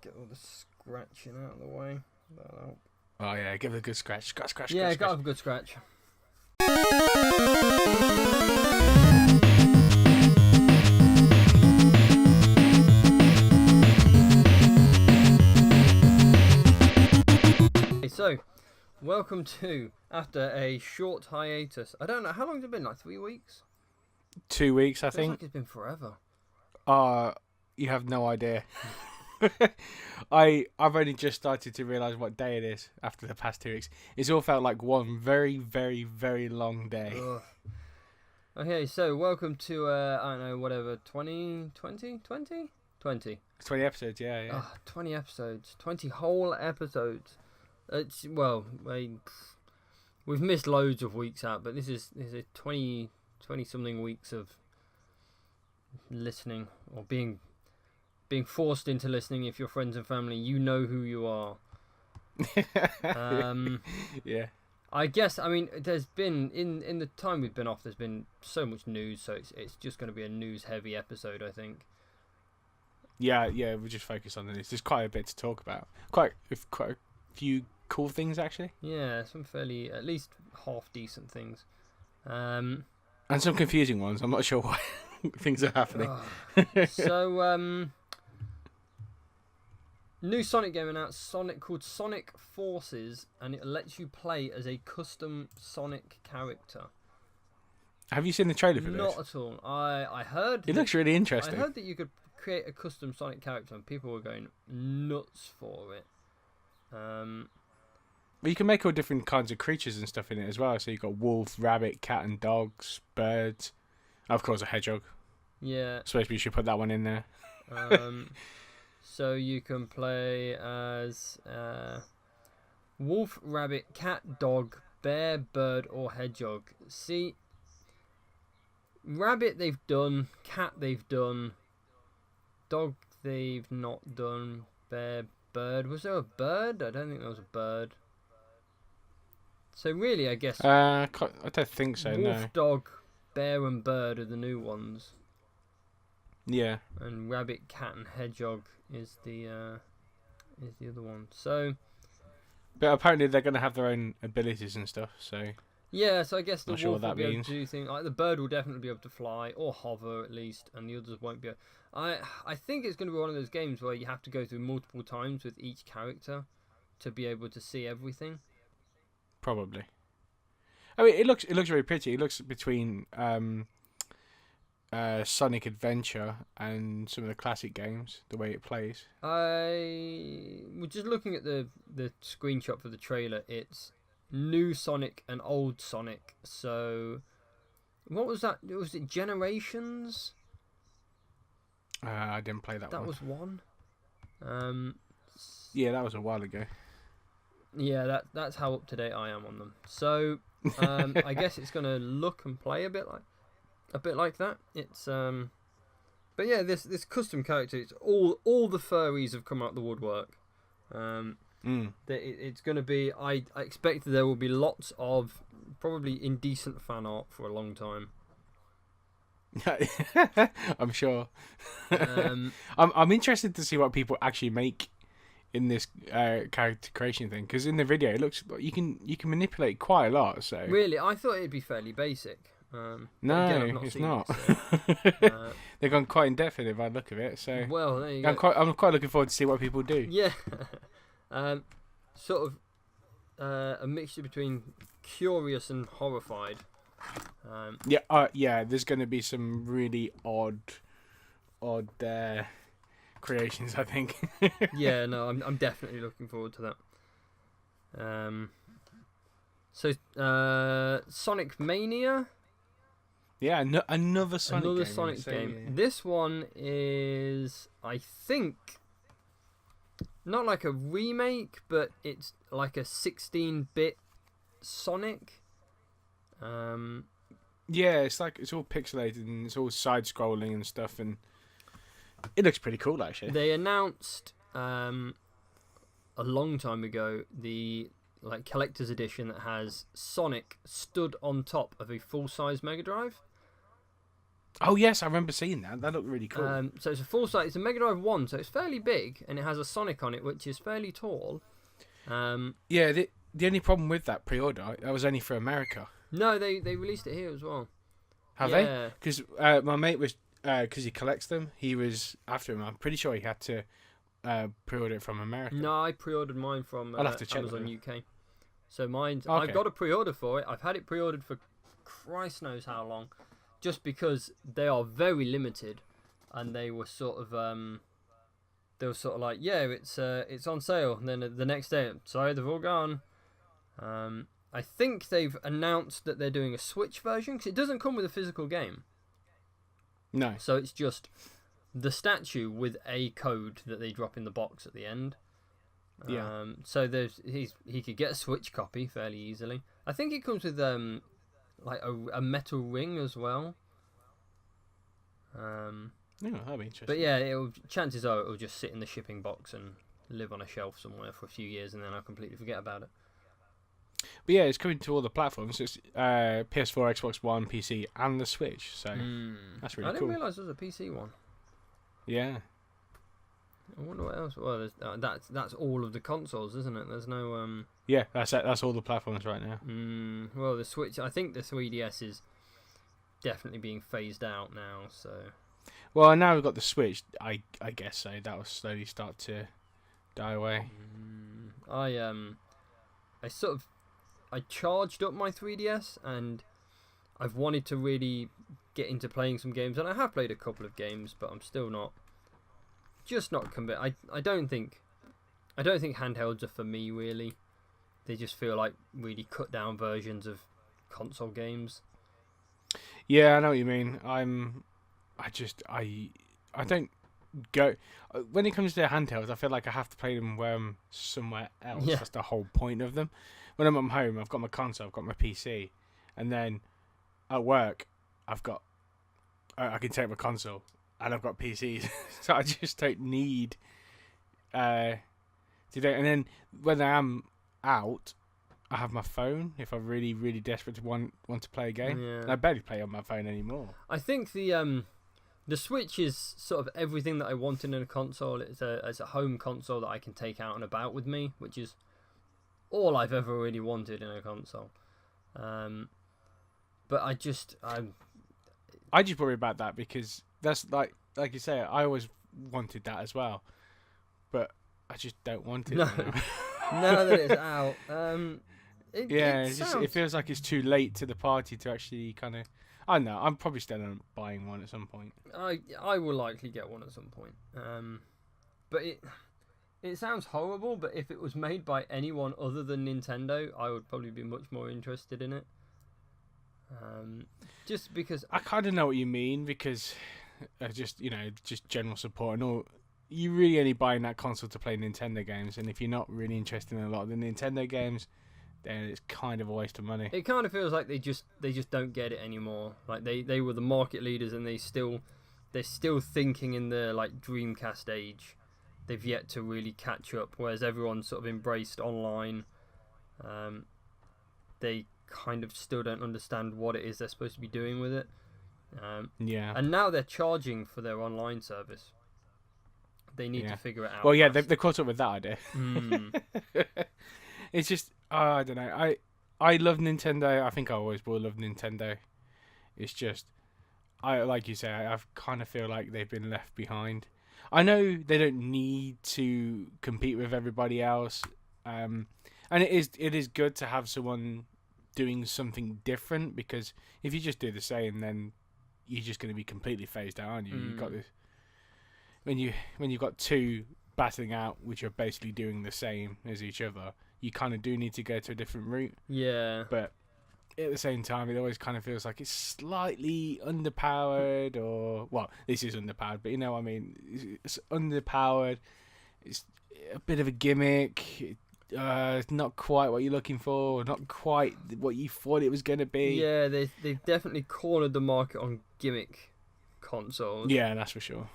Get all the scratching out of the way. Oh yeah, give it a good scratch. Scratch. Yeah, got to have a good scratch. So, welcome to, after a short hiatus, I don't know, how long has it been, like 3 weeks? 2 weeks, I Feels think. like it's been forever. You have no idea. I've only just started to realise what day it is after the past 2 weeks. It's all felt like one very, very, very long day. Ugh. Okay, so welcome to, I don't know, whatever, 20? 20 episodes, yeah. 20 episodes. 20 whole episodes. It's, well, we've missed loads of weeks out, but this is a 20 something weeks of listening, or being forced into listening. If you're friends and family, you know who you are. Yeah. I guess, I mean, there's been, in the time we've been off, there's been so much news, so it's just going to be a news-heavy episode, I think. Yeah, we'll just focus on this. There's quite a bit to talk about. Quite a few cool things, actually. Yeah, some fairly, at least half-decent things. And some confusing ones. I'm not sure why things are happening. So, new Sonic game announced, called Sonic Forces, and it lets you play as a custom Sonic character. Have you seen the trailer for this? Not at all. I heard... It looks really interesting. I heard that you could create a custom Sonic character, and people were going nuts for it. Well, you can make all different kinds of creatures and stuff in it as well. So you've got wolf, rabbit, cat and dogs, birds. Of course, a hedgehog. Yeah. Suppose we should put that one in there. So you can play as wolf, rabbit, cat, dog, bear, bird, or hedgehog. See, rabbit they've done, cat they've done, dog they've not done, bear, bird. Was there a bird? I don't think there was a bird. So really, I guess... I don't think so, wolf, no. dog, bear and bird are the new ones. Yeah. And rabbit, cat and hedgehog is the other one. So... But apparently they're going to have their own abilities and stuff, so... Yeah, so I guess the wolf will be able means. to do things... Like the bird will definitely be able to fly, or hover at least, and the others won't be able... I think it's going to be one of those games where you have to go through multiple times with each character to be able to see everything. Probably. I mean, it looks very pretty. It looks between Sonic Adventure and some of the classic games, the way it plays. I was just looking at the screenshot for the trailer. It's new Sonic and old Sonic. So, what was that? Was it Generations? I didn't play that one. That was one. Yeah, that was a while ago. Yeah, that's how up to date I am on them. So, I guess it's gonna look and play a bit like that. It's but yeah, this custom character. It's all the furries have come out the woodwork. It's gonna be. I expect that there will be lots of probably indecent fan art for a long time. I'm sure. I'm interested to see what people actually make in this character creation thing, because in the video it looks like you can manipulate quite a lot. So really, I thought it'd be fairly basic. No, again, it's not. It, so, they've gone quite in depth in it by the look of it. So well, there you go. I'm quite looking forward to see what people do. Yeah, sort of a mixture between curious and horrified. Yeah. There's going to be some really odd creations, I think. Yeah, no, I'm definitely looking forward to that. So Sonic Mania. Yeah, another Sonic game. Yeah. This one is, I think, not like a remake, but it's like a 16-bit Sonic. Yeah, it's all pixelated and it's all side-scrolling and stuff, and it looks pretty cool actually. They announced a long time ago the collector's edition that has Sonic stood on top of a full-size Mega Drive. Oh yes, I remember seeing that. That looked really cool. So it's a full size. It's a Mega Drive 1, so it's fairly big, and it has a Sonic on it, which is fairly tall. Yeah, the only problem with that pre-order, that was only for America. No, they released it here as well. Have they? Because my mate was, because he collects them, he was after him. I'm pretty sure he had to pre-order it from America. No, I pre-ordered mine from I'll have to check Amazon UK. So mine, Okay. I've got a pre-order for it. I've had it pre-ordered for Christ knows how long, just because they are very limited, and they were sort of like, yeah, it's on sale. And then the next day, sorry, they've all gone. I think they've announced that they're doing a Switch version, because it doesn't come with a physical game. No. So it's just the statue with a code that they drop in the box at the end. Yeah. So he could get a Switch copy fairly easily. I think it comes with like a metal ring as well. Yeah, that'd be interesting. But yeah, chances are it'll just sit in the shipping box and live on a shelf somewhere for a few years, and then I'll completely forget about it. But yeah, it's coming to all the platforms. It's PS4, Xbox One, PC, and the Switch. So that's really cool. I didn't realise there was a PC one. Yeah. I wonder what else. Well, that's all of the consoles, isn't it? There's no Yeah, that's all the platforms right now. Well, the Switch. I think the 3DS is definitely being phased out now. So. Well, now we've got the Switch. I guess so. That will slowly start to die away. I charged up my 3DS, and I've wanted to really get into playing some games, and I have played a couple of games, but I'm still not convinced. I don't think handhelds are for me, really. They just feel like really cut down versions of console games. Yeah, I know what you mean. I don't go when it comes to handhelds. I feel like I have to play them where I'm somewhere else. Yeah. That's the whole point of them. When I'm at home, I've got my console, I've got my PC, and then at work, I can take my console, and I've got PCs, so I just don't need to do. And then when I am out, I have my phone if I'm really, really desperate to want to play a game. Yeah. And I barely play on my phone anymore. I think the Switch is sort of everything that I wanted in a console. It's a home console that I can take out and about with me, which is all I've ever really wanted in a console. But I just worry about that because that's like you say, I always wanted that as well, but I just don't want it. No, now that it's out. It feels like it's too late to the party to actually kind of. I don't know. I'm probably still buying one at some point. I will likely get one at some point. But it sounds horrible. But if it was made by anyone other than Nintendo, I would probably be much more interested in it. Just because I kind of know what you mean because just general support and all. You really only buying that console to play Nintendo games, and if you're not really interested in a lot of the Nintendo games, then it's kind of a waste of money. It kind of feels like they just don't get it anymore. Like they were the market leaders, and they're still thinking in the like Dreamcast age. They've yet to really catch up. Whereas everyone's sort of embraced online. They kind of still don't understand what it is they're supposed to be doing with it. Yeah. And now they're charging for their online service. They need to figure it out. Well, yeah, they caught up with that idea. It's just, I don't know. I love Nintendo. I think I always will love Nintendo. It's just, like you say, I kind of feel like they've been left behind. I know they don't need to compete with everybody else, and it is good to have someone doing something different because if you just do the same, then you're just going to be completely phased out, aren't you? You've got this. When you've got two battling out, which are basically doing the same as each other, you kind of do need to go to a different route. Yeah. But at the same time, it always kind of feels like it's slightly underpowered, or well, this is underpowered, but you know what I mean. It's underpowered. It's a bit of a gimmick. It's not quite what you're looking for. Not quite what you thought it was going to be. Yeah, they've definitely cornered the market on gimmick consoles. Yeah, that's for sure.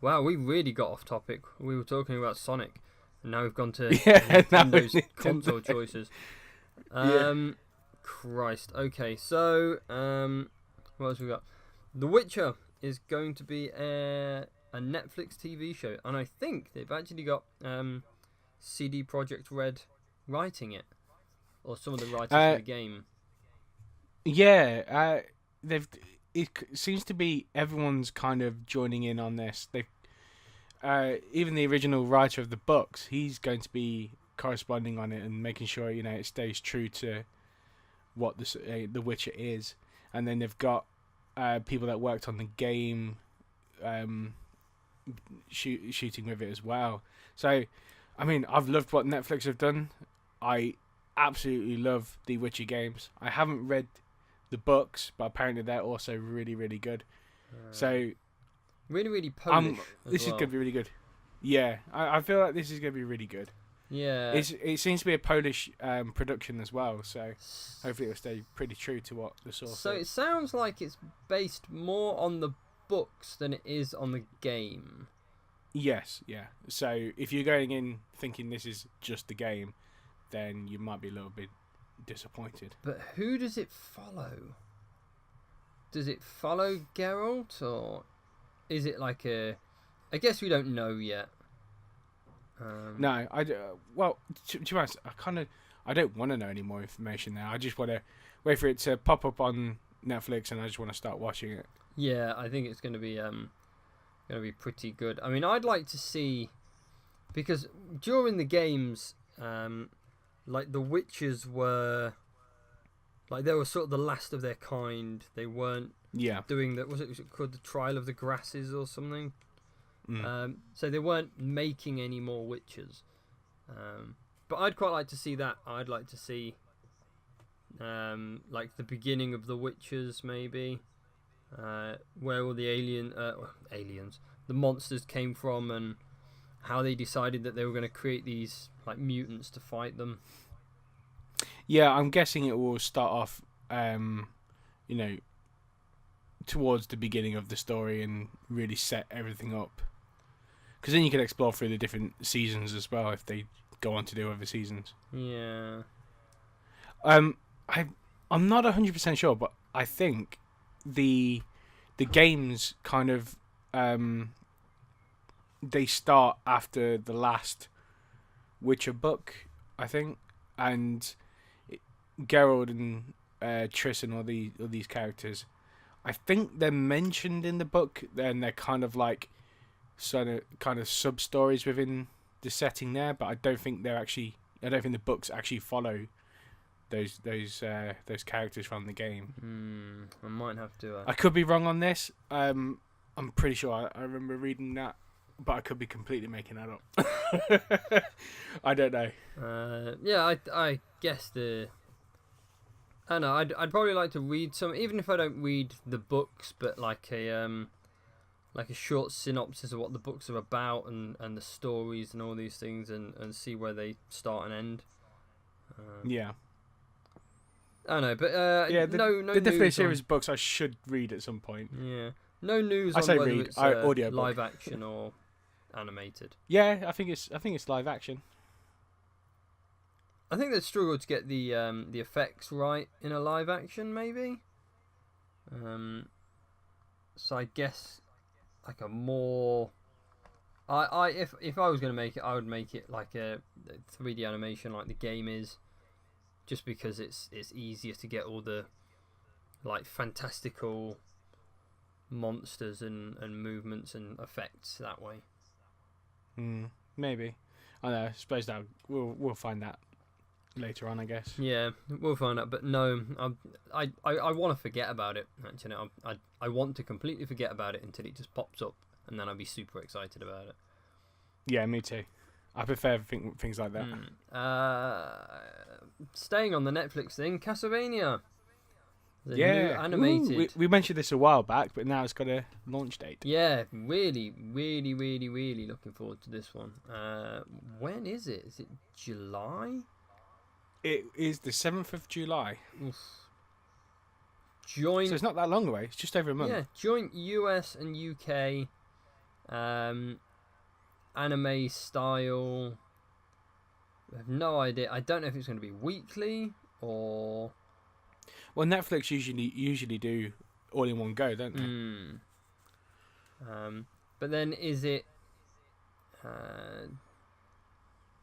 Wow, we really got off topic. We were talking about Sonic, and now we've gone to Nintendo's console choices. Christ. Okay, so what else we got? The Witcher is going to be a Netflix TV show, and I think they've actually got CD Projekt Red writing it, or some of the writers for the game. Yeah, they've. It seems to be everyone's kind of joining in on this. They, even the original writer of the books, he's going to be corresponding on it and making sure it stays true to what the Witcher is. And then they've got people that worked on the game, shooting with it as well. So, I mean, I've loved what Netflix have done. I absolutely love the Witcher games. I haven't read the books, but apparently they're also really, really good. So, really, really Polish. This is going to be really good. Yeah, I feel like this is going to be really good. Yeah, it seems to be a Polish production as well, so hopefully it'll stay pretty true to what the source. So is. It sounds like it's based more on the books than it is on the game. Yes, yeah. So if you're going in thinking this is just the game, then you might be a little bit disappointed. But who does it follow? Does it follow Geralt, or is it like a... I guess we don't know yet. No, well, to be honest, I don't want to know any more information now. I just want to wait for it to pop up on Netflix, and I just want to start watching it. Yeah, I think it's going to be pretty good. I mean, I'd like to see, because during the games, like the Witchers were, like they were sort of the last of their kind. They weren't doing that. Was it called the Trial of the Grasses or something? So they weren't making any more Witchers. But I'd quite like to see that. I'd like to see like the beginning of the Witchers, maybe, where all the aliens, the monsters came from, and how they decided that they were going to create these like mutants to fight them. Yeah, I'm guessing it will start off, towards the beginning of the story and really set everything up. Because then you can explore through the different seasons as well if they go on to do other seasons. Yeah. I'm not 100% sure, but I think the games kind of they start after the last Witcher book, I think, and Geralt and Triss and all these characters, I think they're mentioned in the book, and they're kind of like kind of sub stories within the setting there, but I don't think the books actually follow those characters from the game. I might have to. I could be wrong on this. I'm pretty sure I remember reading that, but I could be completely making that up. I don't know. Yeah, I guess I don't know. I'd probably like to read some, even if I don't read the books, but like a short synopsis of what the books are about, and the stories and all these things, and see where they start and end. Yeah. I don't know, but the Definitive Series books I should read at some point. Yeah, no news on whether it's live action or animated. Yeah, I think it's live action. I think they struggled to get the effects right in a live action, maybe. So I guess like a more. If I was going to make it, I would make it like a 3D animation, like the game is. Just because it's easier to get all the like fantastical monsters and movements and effects that way. Maybe. I don't know. I suppose that we'll find that later on, I guess. Yeah, we'll find out. But no, I want to forget about it. Actually, I want to completely forget about it until it just pops up, and then I'll be super excited about it. Yeah, me too. I prefer things like that. Staying on the Netflix thing, Castlevania. The new Yeah, animated. we mentioned this a while back, but now it's got a launch date. Yeah, really, really, really, really looking forward to this one. When is it? Is it July? It is the 7th of July. Oof. So it's not that long away. It's just over a month. Yeah, joint US and UK anime style. I have no idea. I don't know if it's going to be weekly or... Well, Netflix usually do all in one go, don't they? But then is it?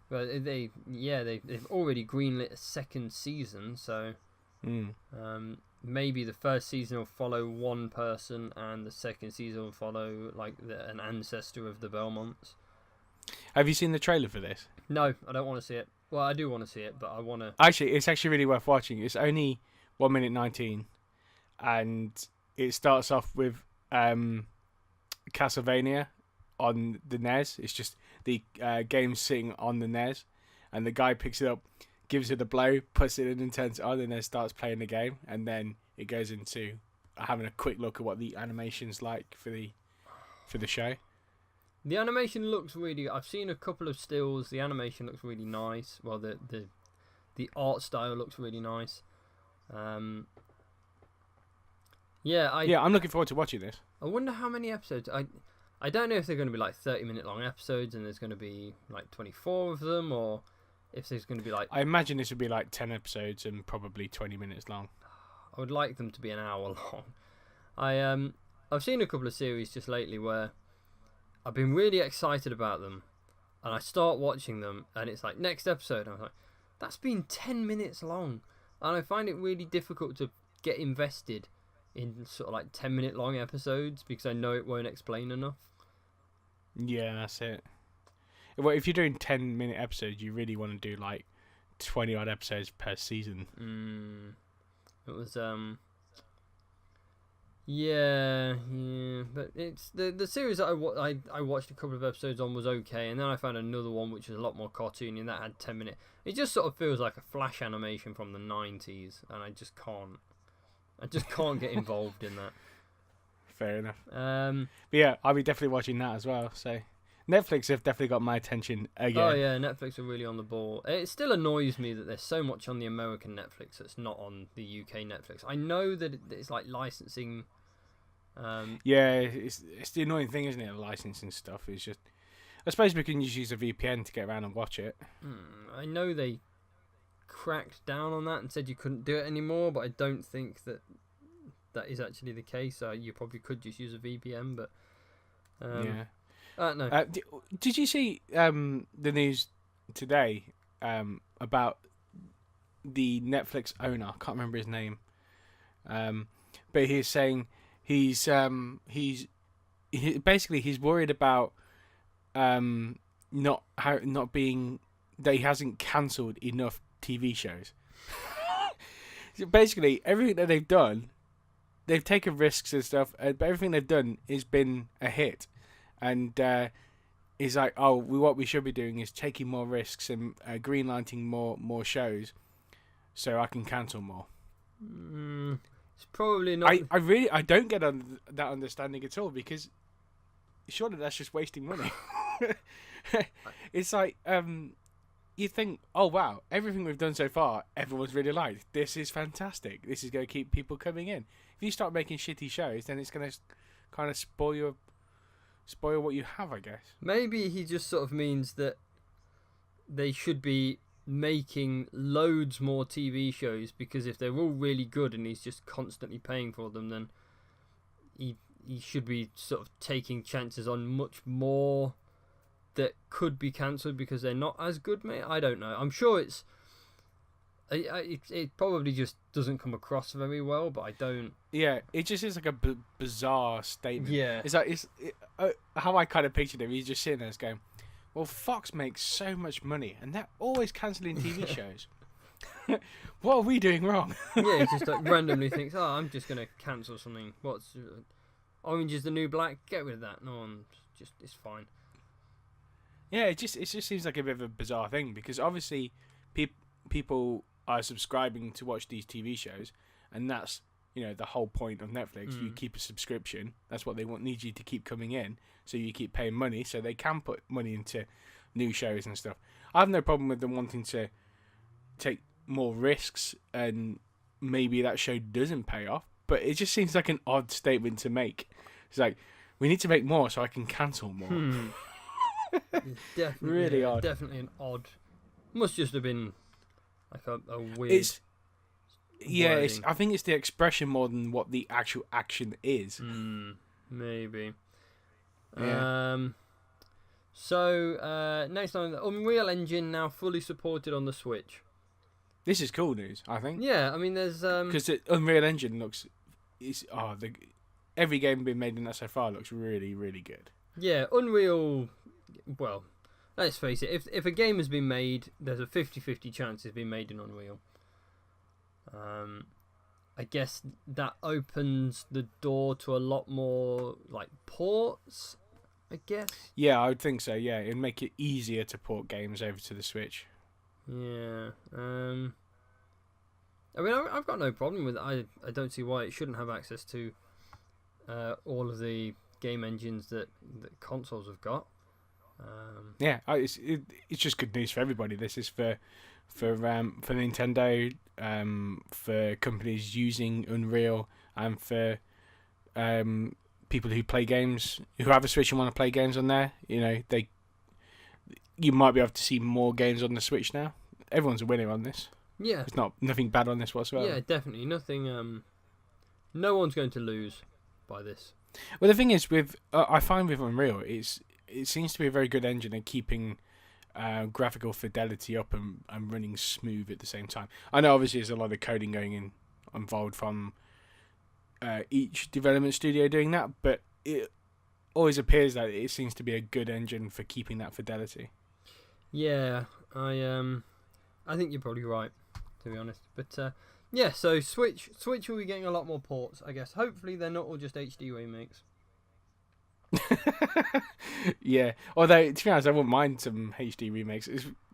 Well, they've already greenlit a second season, so maybe the first season will follow one person, and the second season will follow like an ancestor of the Belmonts. Have you seen the trailer for this? No, I don't want to see it. Well, I do want to see it, but I want to. Actually, it's actually really worth watching. It's only 1 minute 19, and it starts off with Castlevania on the NES. It's just the game sitting on the NES, and the guy picks it up, gives it a blow, puts it in, and turns it on, and then starts playing the game, and then it goes into having a quick look at what the animation's like for the show. The animation looks really. I've seen a couple of stills. The animation looks really nice. Well, the art style looks really nice. I'm looking forward to watching this. I wonder how many episodes. I don't know if they're going to be like 30-minute long episodes, and there's going to be like 24 of them, or if there's going to be like. I imagine this would be like 10 episodes and probably 20 minutes long. I would like them to be an hour long. I've seen a couple of series just lately where I've been really excited about them, and I start watching them, and it's like next episode, and I'm like, that's been 10 minutes long, and I find it really difficult to get invested in sort of like 10-minute long episodes because I know it won't explain enough. Yeah, that's it. Well, if you're doing 10-minute episodes, you really want to do like 20 odd episodes per season. It was Yeah, but it's the series that I watched a couple of episodes on was okay, and then I found another one which was a lot more cartoony, and that had 10 minutes. It just sort of feels like a flash animation from the 90s, and I just can't get involved in that. Fair enough. But yeah, I'll be definitely watching that as well. So Netflix have definitely got my attention again. Oh yeah, Netflix are really on the ball. It still annoys me that there's so much on the American Netflix that's not on the UK Netflix. I know that it's like licensing. Yeah, it's the annoying thing, isn't it? The licensing stuff is just. I suppose we can just use a VPN to get around and watch it. I know they cracked down on that and said you couldn't do it anymore, but I don't think that is actually the case. You probably could just use a VPN, but yeah. No. Did you see the news today about the Netflix owner? I can't remember his name, but he's saying he's worried about not being that he hasn't cancelled enough TV shows. So basically, everything that they've done, they've taken risks and stuff, but everything they've done has been a hit. And he's like, oh, what we should be doing is taking more risks and greenlighting more shows, so I can cancel more. It's probably not. I don't get that understanding at all, because surely that's just wasting money. It's like you think, oh wow, everything we've done so far, everyone's really liked. This is fantastic. This is going to keep people coming in. If you start making shitty shows, then it's going to kind of spoil what you have, I guess. Maybe he just sort of means that they should be making loads more TV shows, because if they're all really good and he's just constantly paying for them, then he should be sort of taking chances on much more that could be cancelled because they're not as good, mate. I don't know. I'm sure it probably just doesn't come across very well, but I don't. Yeah, it just is like a bizarre statement. Yeah, it's like how I kind of pictured him. He's just sitting there, going, "Well, Fox makes so much money, and they're always cancelling TV shows. What are we doing wrong?" Yeah, he just like randomly thinks, "Oh, I'm just gonna cancel something. What's Orange is the New Black? Get rid of that. No, it's fine." Yeah, it just seems like a bit of a bizarre thing, because obviously people are subscribing to watch these TV shows, and that's the whole point of Netflix. You keep a subscription. That's what they need you to keep coming in, so you keep paying money, so they can put money into new shows and stuff. I have no problem with them wanting to take more risks, and maybe that show doesn't pay off, but it just seems like an odd statement to make. It's like, we need to make more so I can cancel more. Definitely, really odd. Definitely an odd. Must just have been like a weird. Yeah, wording. I think it's the expression more than what the actual action is. Maybe. Yeah. So next time, the Unreal Engine now fully supported on the Switch. This is cool news, I think. Yeah, I mean, there's Because the Unreal Engine every game being made in that so far looks really, really good. yeah, Unreal. Well, let's face it. If a game has been made, there's a 50-50 chance it's been made in Unreal. I guess that opens the door to a lot more like ports. I guess. Yeah, I would think so. Yeah, it'd make it easier to port games over to the Switch. Yeah. I mean, I've got no problem with it. I don't see why it shouldn't have access to all of the game engines that consoles have got. Yeah, it's just good news for everybody. This is for Nintendo, for companies using Unreal, and for people who play games, who have a Switch and want to play games on there. You know, you might be able to see more games on the Switch now. Everyone's a winner on this. Yeah. There's nothing bad on this whatsoever. Yeah, definitely nothing. No one's going to lose by this. Well, the thing is, I find with Unreal, it seems to be a very good engine at keeping graphical fidelity up and running smooth at the same time. I know obviously there's a lot of coding involved from each development studio doing that, but it always appears that it seems to be a good engine for keeping that fidelity. Yeah, I think you're probably right, to be honest. But yeah, so Switch will be getting a lot more ports, I guess. Hopefully they're not all just HD remakes. Yeah, although to be honest, I wouldn't mind some HD remakes,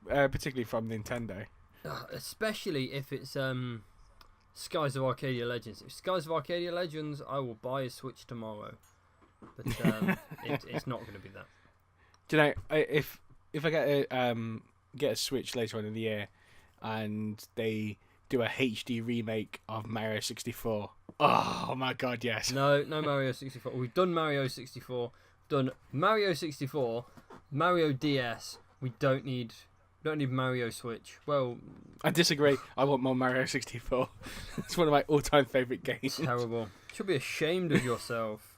particularly from Nintendo. Especially if it's Skies of Arcadia Legends. If Skies of Arcadia Legends, I will buy a Switch tomorrow. But it's not going to be that. Do you know, if I get a Switch later on in the year, and they do a HD remake of Mario 64, oh my god, yes. No Mario 64. We've done Mario 64. Done Mario 64, Mario DS. We don't need Mario Switch. Well, I disagree. I want more Mario 64. It's one of my all-time favourite games. Terrible. Should be ashamed of yourself.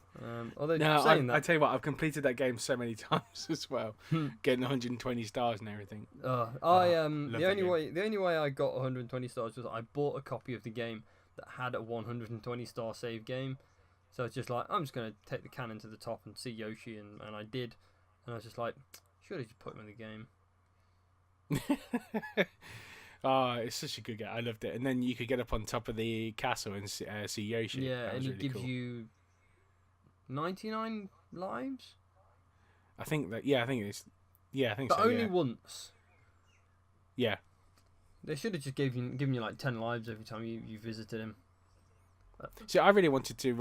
Although No, saying I that, tell you what, I've completed that game so many times as well, getting 120 stars and everything. the only way I got 120 stars was I bought a copy of the game that had a 120 star save game. So it's just like, I'm just gonna take the cannon to the top and see Yoshi, and I did, and I was just like, should have just put him in the game. It's such a good game. I loved it. And then you could get up on top of the castle and see Yoshi. Yeah, and he really gives cool. you 99 lives. I think that. Yeah, I think it's. Yeah, I think But so. only Yeah. once. Yeah. They should have just given you like 10 lives every time you visited him. See, I really wanted to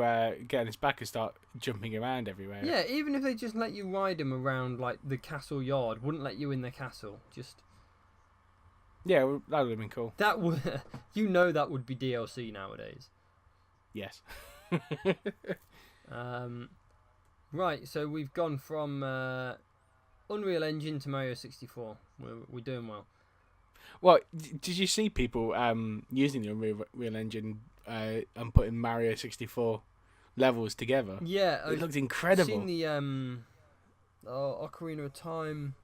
get on his back and start jumping around everywhere. Yeah, even if they just let you ride him around like the castle yard, wouldn't let you in the castle. Just Yeah, that would have been cool. that would, that would be DLC nowadays. Yes. Right, so we've gone from Unreal Engine to Mario 64. We're doing well. Well, did you see people using the Unreal Engine and putting Mario 64 levels together? Yeah, It looked incredible. Seen the Ocarina of Time.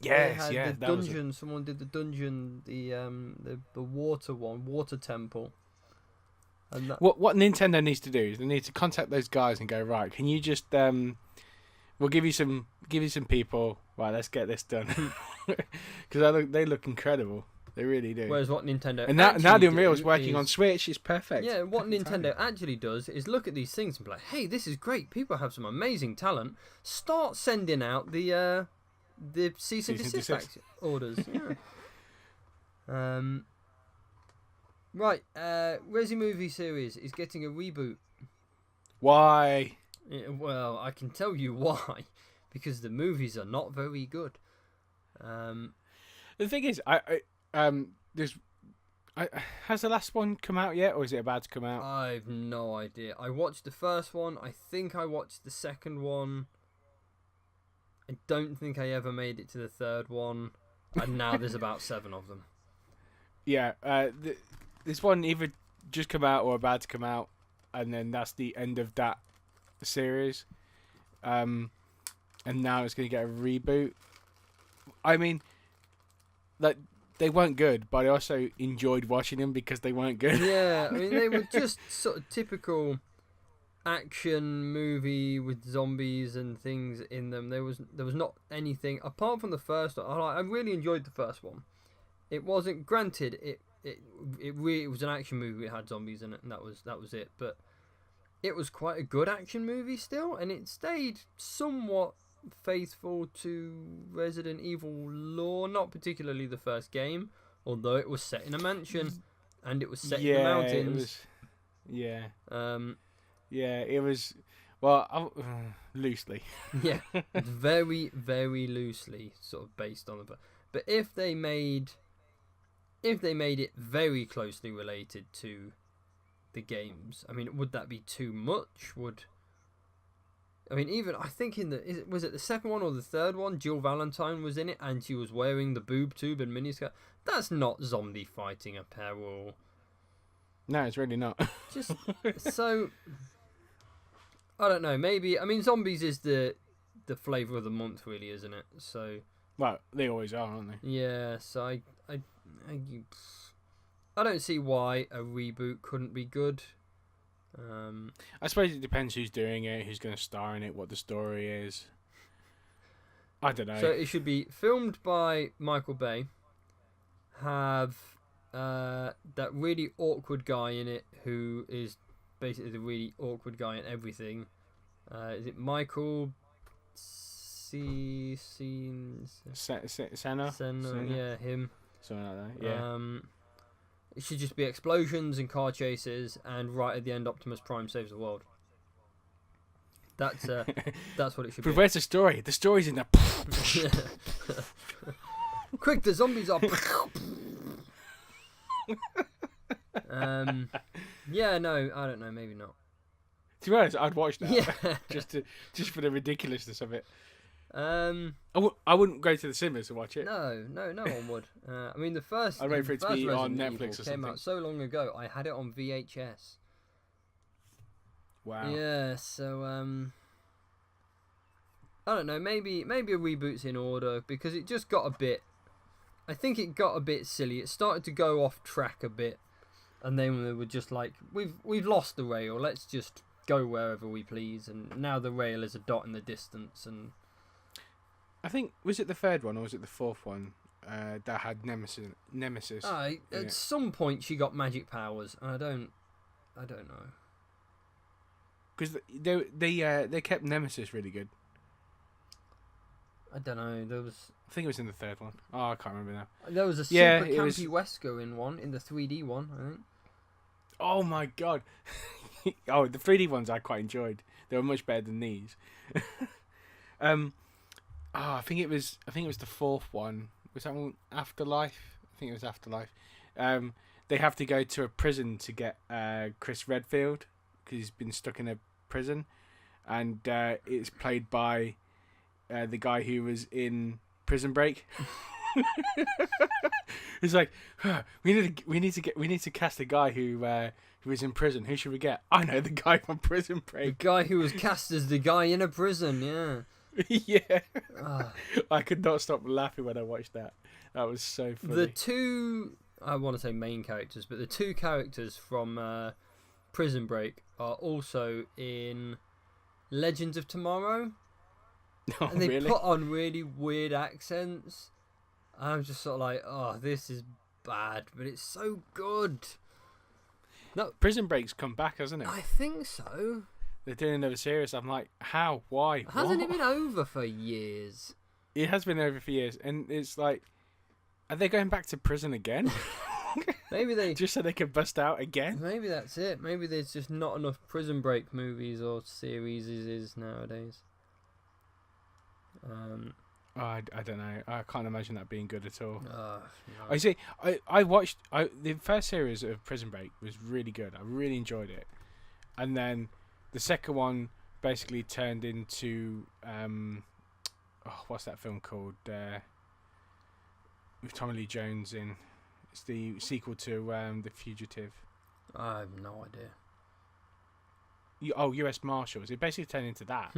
Yes, they yeah. had the That was dungeon. Someone did the dungeon, the water one, water temple. And that, What Nintendo needs to do is they need to contact those guys and go, right, can you just we'll give you some people, right, let's get this done. Because they look incredible. They really do. whereas what Nintendo And now actually the Unreal is do working is- on Switch, it's perfect. Yeah, what Perfect Nintendo timing. actually does is look at these things and be like, hey, this is great. People have some amazing talent. Start sending out the cease and Cease and desist desist. orders. Yeah. Right, Resi movie series is getting a reboot. Why? Yeah, well, I can tell you why. Because the movies are not very good. The thing is, has the last one come out yet, or is it about to come out? I've no idea. I watched the first one. I think I watched the second one. I don't think I ever made it to the third one. And now there's about 7 of them. Yeah. this one either just come out or about to come out, and then that's the end of that series. And now it's going to get a reboot. I mean, like, they weren't good, but I also enjoyed watching them because they weren't good. Yeah, I mean, they were just sort of typical action movie with zombies and things in them. There was not anything apart from the first one. I really enjoyed the first one. It wasn't, granted, it was an action movie. It had zombies in it, and that was it. But it was quite a good action movie still, and it stayed somewhat faithful to Resident Evil lore. Not particularly the first game, although it was set in a mansion and it was set in the mountains. It was. Well, loosely. Yeah, very, very loosely sort of based on the. But if they made it very closely related to the games, I mean, would that be too much? Even I think was it the second one or the third one? Jill Valentine was in it, and she was wearing the boob tube and miniskirt. That's not zombie fighting apparel. No, it's really not. Just so. I don't know. Maybe zombies is the flavour of the month, really, isn't it? So. Well, they always are, aren't they? Yeah. So I don't see why a reboot couldn't be good. I suppose it depends who's doing it, who's going to star in it, what the story is. I don't know. So it should be filmed by Michael Bay. Have that really awkward guy in it who is basically the really awkward guy in everything. Is it Michael Senna? Yeah, him. Something like that. Yeah. It should just be explosions and car chases, and right at the end, Optimus Prime saves the world. That's what it should be. But where's the story? The story's in the. Quick, the zombies are. Yeah, no, I don't know, maybe not. To be honest, I'd watch that. Yeah. just for the ridiculousness of it. I wouldn't go to the cinemas to watch it. No one would. The first. I'd wait for it to be on Netflix or something. Came out so long ago. I had it on VHS. Wow. Yeah. So I don't know. Maybe a reboot's in order because it just got a bit. I think it got a bit silly. It started to go off track a bit, and then they were just like, "We've lost the rail. Let's just go wherever we please." And now the rail is a dot in the distance, and. I think, was it the third one or was it the fourth one that had Nemesis? At some point she got magic powers, and I don't know. Because they kept Nemesis really good. I don't know. There was. I think it was in the third one. Oh, I can't remember now. There was a super campy Wesker in one, in the 3D one, I think. Oh my god! Oh, the 3D ones I quite enjoyed. They were much better than these. I think it was the fourth one. Was that one Afterlife? I think it was Afterlife. They have to go to a prison to get Chris Redfield because he's been stuck in a prison, and it's played by the guy who was in Prison Break. He's like, we need to cast a guy who was in prison. Who should we get? I know, the guy from Prison Break. The guy who was cast as the guy in a prison. Yeah. Yeah. I could not stop laughing when I watched that. That was so funny. The two, I want to say main characters, but the two characters from Prison Break are also in Legends of Tomorrow. Oh, and they really? put on really weird accents. I'm just sort of like, oh, this is bad, but it's so good. No, Prison Break's come back, hasn't it? I think so. They're doing another series. I'm like, how? Why? Hasn't it been over for years? It has been over for years, and it's like, are they going back to prison again? Maybe they just so they can bust out again. Maybe that's it. Maybe there's just not enough Prison Break movies or series nowadays. I don't know. I can't imagine that being good at all. No. I see. I watched the first series of Prison Break was really good. I really enjoyed it, and then the second one basically turned into what's that film called with Tommy Lee Jones in? It's the sequel to The Fugitive. I have no idea. U.S. Marshals. It basically turned into that.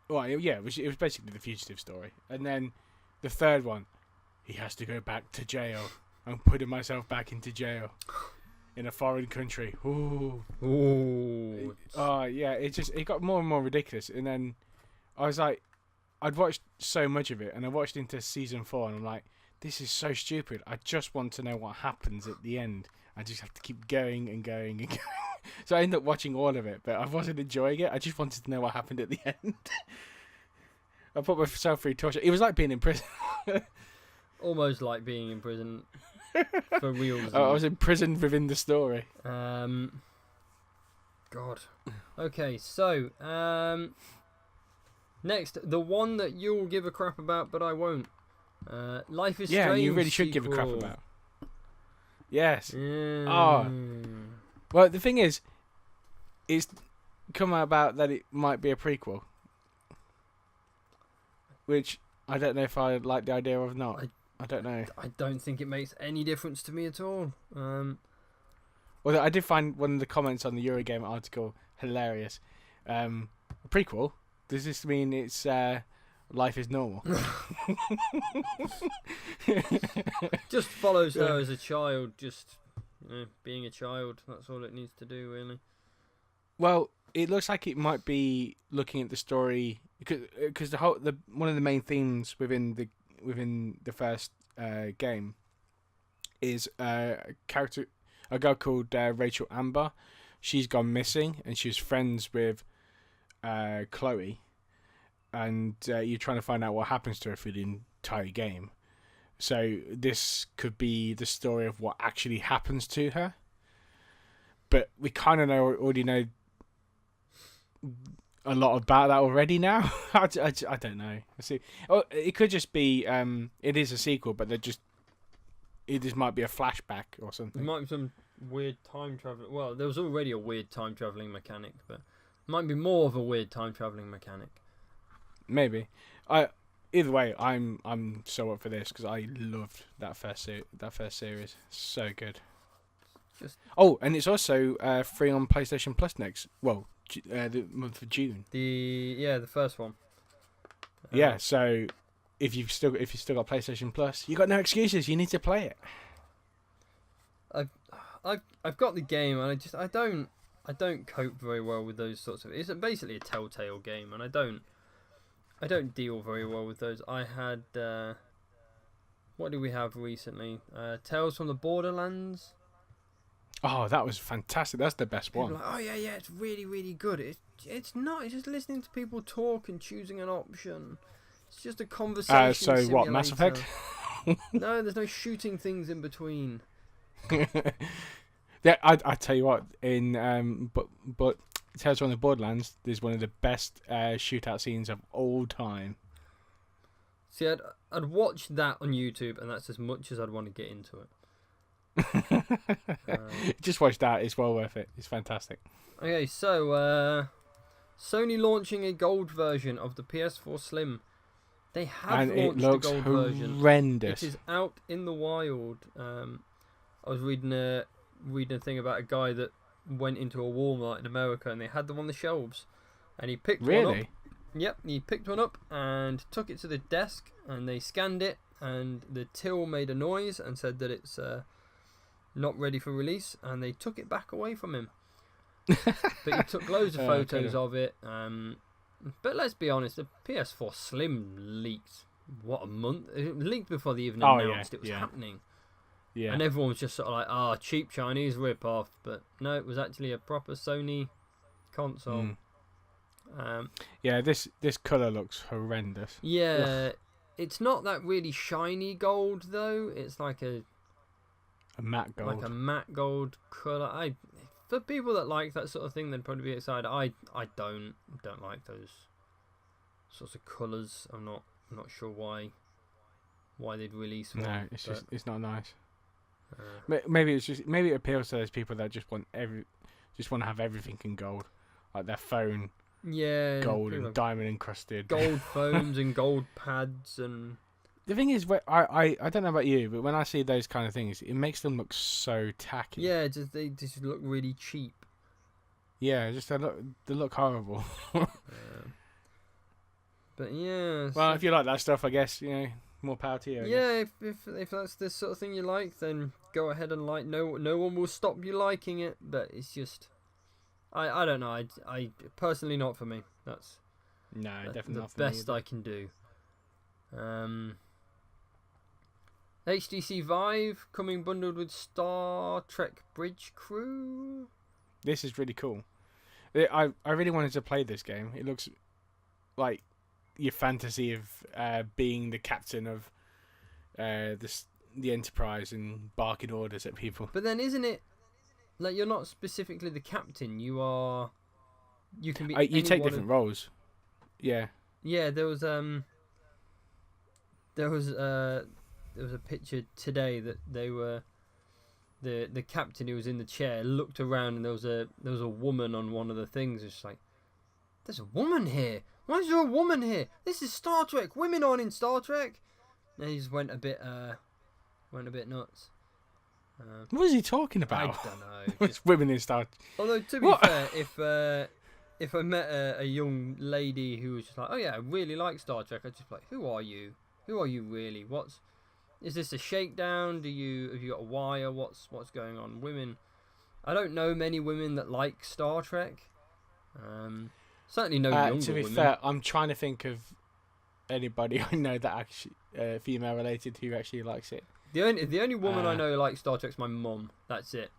Well, yeah, it was basically the Fugitive story. And then the third one, he has to go back to jail. I'm putting myself back into jail in a foreign country. Ooh. Yeah, it got more and more ridiculous. And then I was like, I'd watched so much of it, and I watched into season 4, and I'm like, this is so stupid. I just want to know what happens at the end. I just have to keep going and going and going. So I ended up watching all of it, but I wasn't enjoying it. I just wanted to know what happened at the end. I put myself through torture. It was like being in prison. Almost like being in prison for real. I was imprisoned within the story. God. Okay, so next, the one that you'll give a crap about, but I won't. Life is Strange. Yeah, you really should give a crap sequel. about. Yes. Yeah. Oh. Well, the thing is, it's come out about that it might be a prequel, which I don't know if I like the idea of not. I don't know. I don't think it makes any difference to me at all. Well, I did find one of the comments on the Eurogamer article hilarious. Prequel? Does this mean it's life is normal? Just follows her as a child, just being a child. That's all it needs to do, really. Well, it looks like it might be looking at the story because one of the main themes within the first game is a girl called Rachel Amber. She's gone missing, and she was friends with Chloe, and you're trying to find out what happens to her through the entire game. So this could be the story of what actually happens to her, but we kind of already know a lot about that already now. I don't know. See, it could just be it is a sequel, but it just might be a flashback or something. There might be some weird time travel. Well, there was already a weird time traveling mechanic, but it might be more of a weird time traveling mechanic. Maybe. Either way, I'm so up for this because I loved that first series. So good. And it's also free on PlayStation Plus next. Well, the month of June. The first one. Yeah. So if you've still got PlayStation Plus, you got no excuses. You need to play it. I've got the game, and I don't cope very well with those sorts of. It's basically a Telltale game, and I don't deal very well with those. I had what did we have recently? Tales from the Borderlands. Oh, that was fantastic. That's the best one. Like, oh yeah, it's really, really good. It's not. It's just listening to people talk and choosing an option. It's just a conversation. So simulator. what? Mass Effect? No, there's no shooting things in between. Yeah, I tell you what. But Tales from the Borderlands is one of the best shootout scenes of all time. See, I'd watch that on YouTube, and that's as much as I'd want to get into it. Just watch that. It's well worth it. It's fantastic. Okay, so Sony launching a gold version of the PS4 Slim. They have launched a gold version. Horrendous. It is out in the wild. I was reading a thing about a guy that went into a Walmart in America, and they had them on the shelves, and he picked one up. Yep, he picked one up and took it to the desk, and they scanned it, and the till made a noise and said that it's not ready for release, and they took it back away from him. But he took loads of photos of it. But let's be honest, the PS4 Slim leaked, a month? It leaked before they even announced it was happening. Yeah. And everyone was just sort of like, cheap Chinese rip-off. But no, it was actually a proper Sony console. This colour looks horrendous. Yeah, it's not that really shiny gold, though. It's like a matte gold. Like a matte gold colour. For people that like that sort of thing, they'd probably be excited. I don't like those sorts of colours. I'm not sure why they'd release one. No, it's not nice. Maybe it appeals to those people that just want to have everything in gold, like their phone. Yeah, gold and diamond encrusted. Gold phones and gold pads and The thing is, I don't know about you, but when I see those kind of things, it makes them look so tacky. Yeah, they just look really cheap. Yeah, just they look horrible. But yeah. Well, So, if you like that stuff, I guess more power to you. I guess. yeah, if that's the sort of thing you like, then go ahead and like. No one will stop you liking it. But it's just, I don't know. I personally not for me. That's No, definitely the not for me best either. I can do. HTC Vive coming bundled with Star Trek Bridge Crew. This is really cool. I really wanted to play this game. It looks like your fantasy of being the captain of the Enterprise and barking orders at people. But then, isn't it like you're not specifically the captain? You can be. You take different roles. Yeah. Yeah, there was a picture today that they were the captain who was in the chair looked around and there was a woman on one of the things. It's like, there's a woman here. Why is there a woman here? This is Star Trek. Women aren't in Star Trek. And he just went a bit nuts. What was he talking about? I don't know. It's women in Star. Although to be fair, if I met a young lady who was just like, oh yeah, I really like Star Trek, I'd just be like, who are you? Who are you really? Is this a shakedown? Have you got a wire? What's going on? Women, I don't know many women that like Star Trek. Certainly no younger To be women. fair, I'm trying to think of anybody I know that actually female related who actually likes it. The only woman I know who likes Star Trek's my mum. That's it.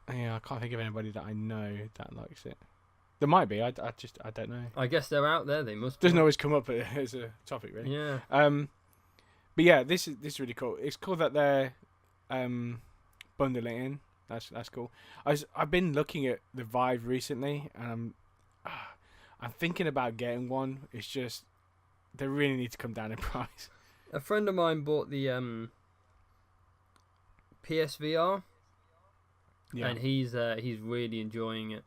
Yeah, I can't think of anybody that I know that likes it. There might be. I don't know. I guess they're out there. They must. Doesn't be. always come up as a topic, really. Yeah. But yeah, this is really cool. It's cool that they're bundling in. That's cool. I've been looking at the Vive recently, and I'm thinking about getting one. It's just they really need to come down in price. A friend of mine bought the PSVR, and he's really enjoying it.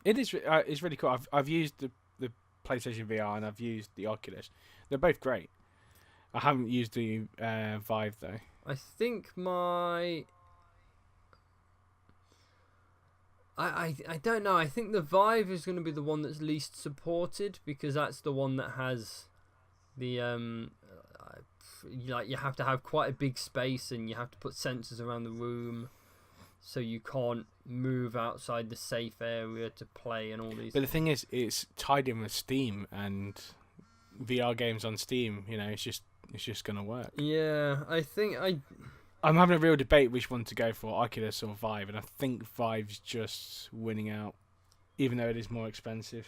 It is. It's really cool. I've used the PlayStation VR and I've used the Oculus. They're both great. I haven't used the Vive though. I think I don't know. I think the Vive is going to be the one that's least supported because that's the one that has the like you have to have quite a big space and you have to put sensors around the room, so you can't move outside the safe area to play and all these. But the thing is, it's tied in with Steam and VR games on Steam. It's just gonna work. Yeah, I think I'm having a real debate which one to go for, Oculus or Vive, and I think Vive's just winning out, even though it is more expensive.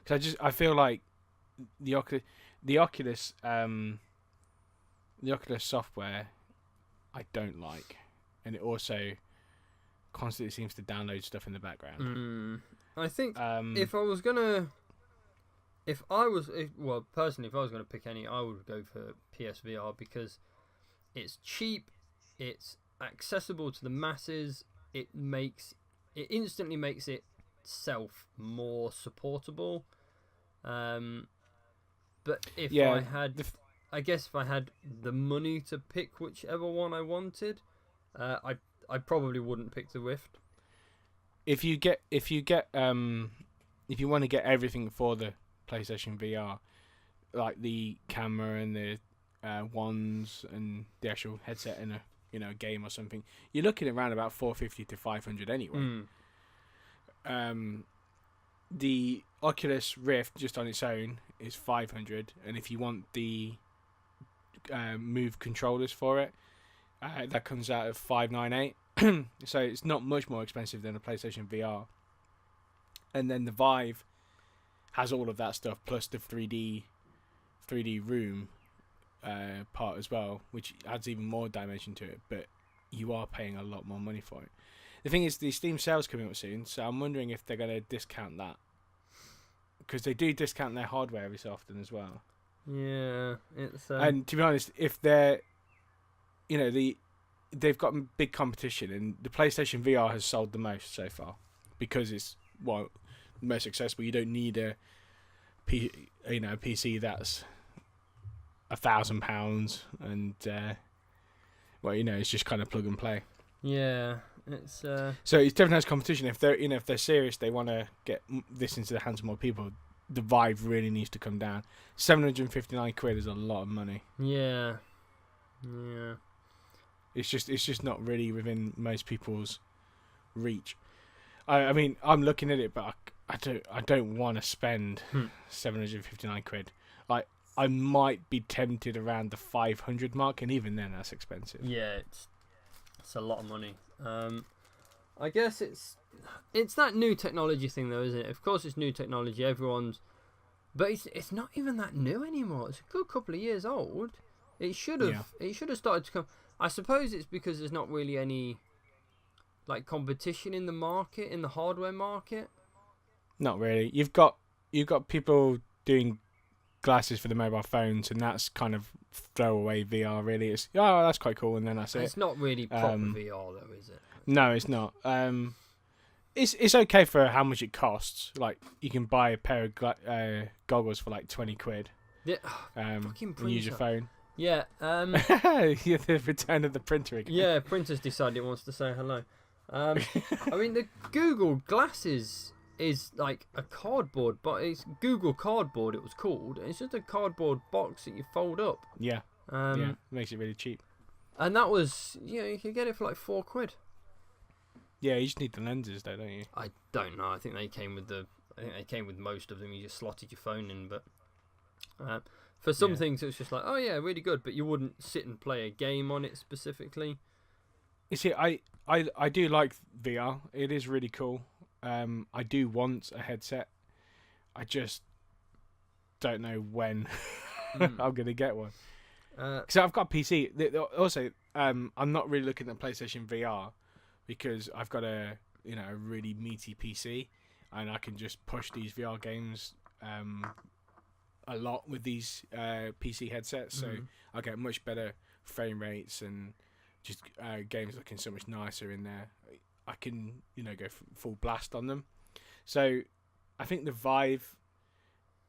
Because I feel like the Oculus software I don't like, and it also constantly seems to download stuff in the background. I think personally, if I was gonna pick any, I would go for PSVR because it's cheap, it's accessible to the masses, it instantly makes itself more supportable. But if I guess if I had the money to pick whichever one I wanted, I probably wouldn't pick the Rift. If you want to get everything for the PlayStation VR, like the camera and the wands and the actual headset in a game or something, you're looking around about $450 to $500 anyway. The Oculus Rift just on its own is $500, and if you want the Move controllers for it, that comes out of $598. So it's not much more expensive than a PlayStation VR. And then the Vive has all of that stuff plus the 3D room part as well, which adds even more dimension to it. But you are paying a lot more money for it. The thing is, the Steam sale's coming up soon, so I'm wondering if they're going to discount that, because they do discount their hardware every so often as well. Yeah, it's and to be honest, if they're, they've got big competition, and the PlayStation VR has sold the most so far because it's the most accessible. You don't need PC that's £1,000 and it's just kind of plug and play. Yeah, it's so it's definitely has competition. If they're serious, they want to get this into the hands of more people. The Vive really needs to come down. £759 is a lot of money. Yeah. It's just not really within most people's reach. I mean, I'm looking at it, but I don't want to spend £759. I might be tempted around the 500 mark, and even then, that's expensive. Yeah, it's a lot of money. I guess it's that new technology thing, though, isn't it? Of course, it's new technology. But it's not even that new anymore. It's a good couple of years old. It should have started to come. I suppose it's because there's not really any competition in the hardware market. Not really. You've got people doing glasses for the mobile phones, and that's kind of throwaway VR. Really, it's that's quite cool, and then that's it. It's not really proper VR though, is it? No, it's not. It's okay for how much it costs. Like you can buy a pair of goggles for like £20. Yeah, fucking and use your phone. Yeah. Yeah, the return of the printer again. Yeah, printer's decided it wants to say hello. I mean, the Google Glasses is like a cardboard, but it's Google Cardboard. It was called. It's just a cardboard box that you fold up. Yeah. Yeah, makes it really cheap. And that was, you could get it for like £4. Yeah, you just need the lenses, though, don't you? I don't know. I think they came with most of them. You just slotted your phone in, but for some things, it was just like, oh yeah, really good. But you wouldn't sit and play a game on it specifically. You see, I do like VR. It is really cool. I do want a headset. I just don't know when I'm going to get one. Because I've got a PC. Also, I'm not really looking at PlayStation VR because I've got a really meaty PC, and I can just push these VR games a lot with these PC headsets. So I get much better frame rates and just games looking so much nicer in there. I can go full blast on them. So I think the Vive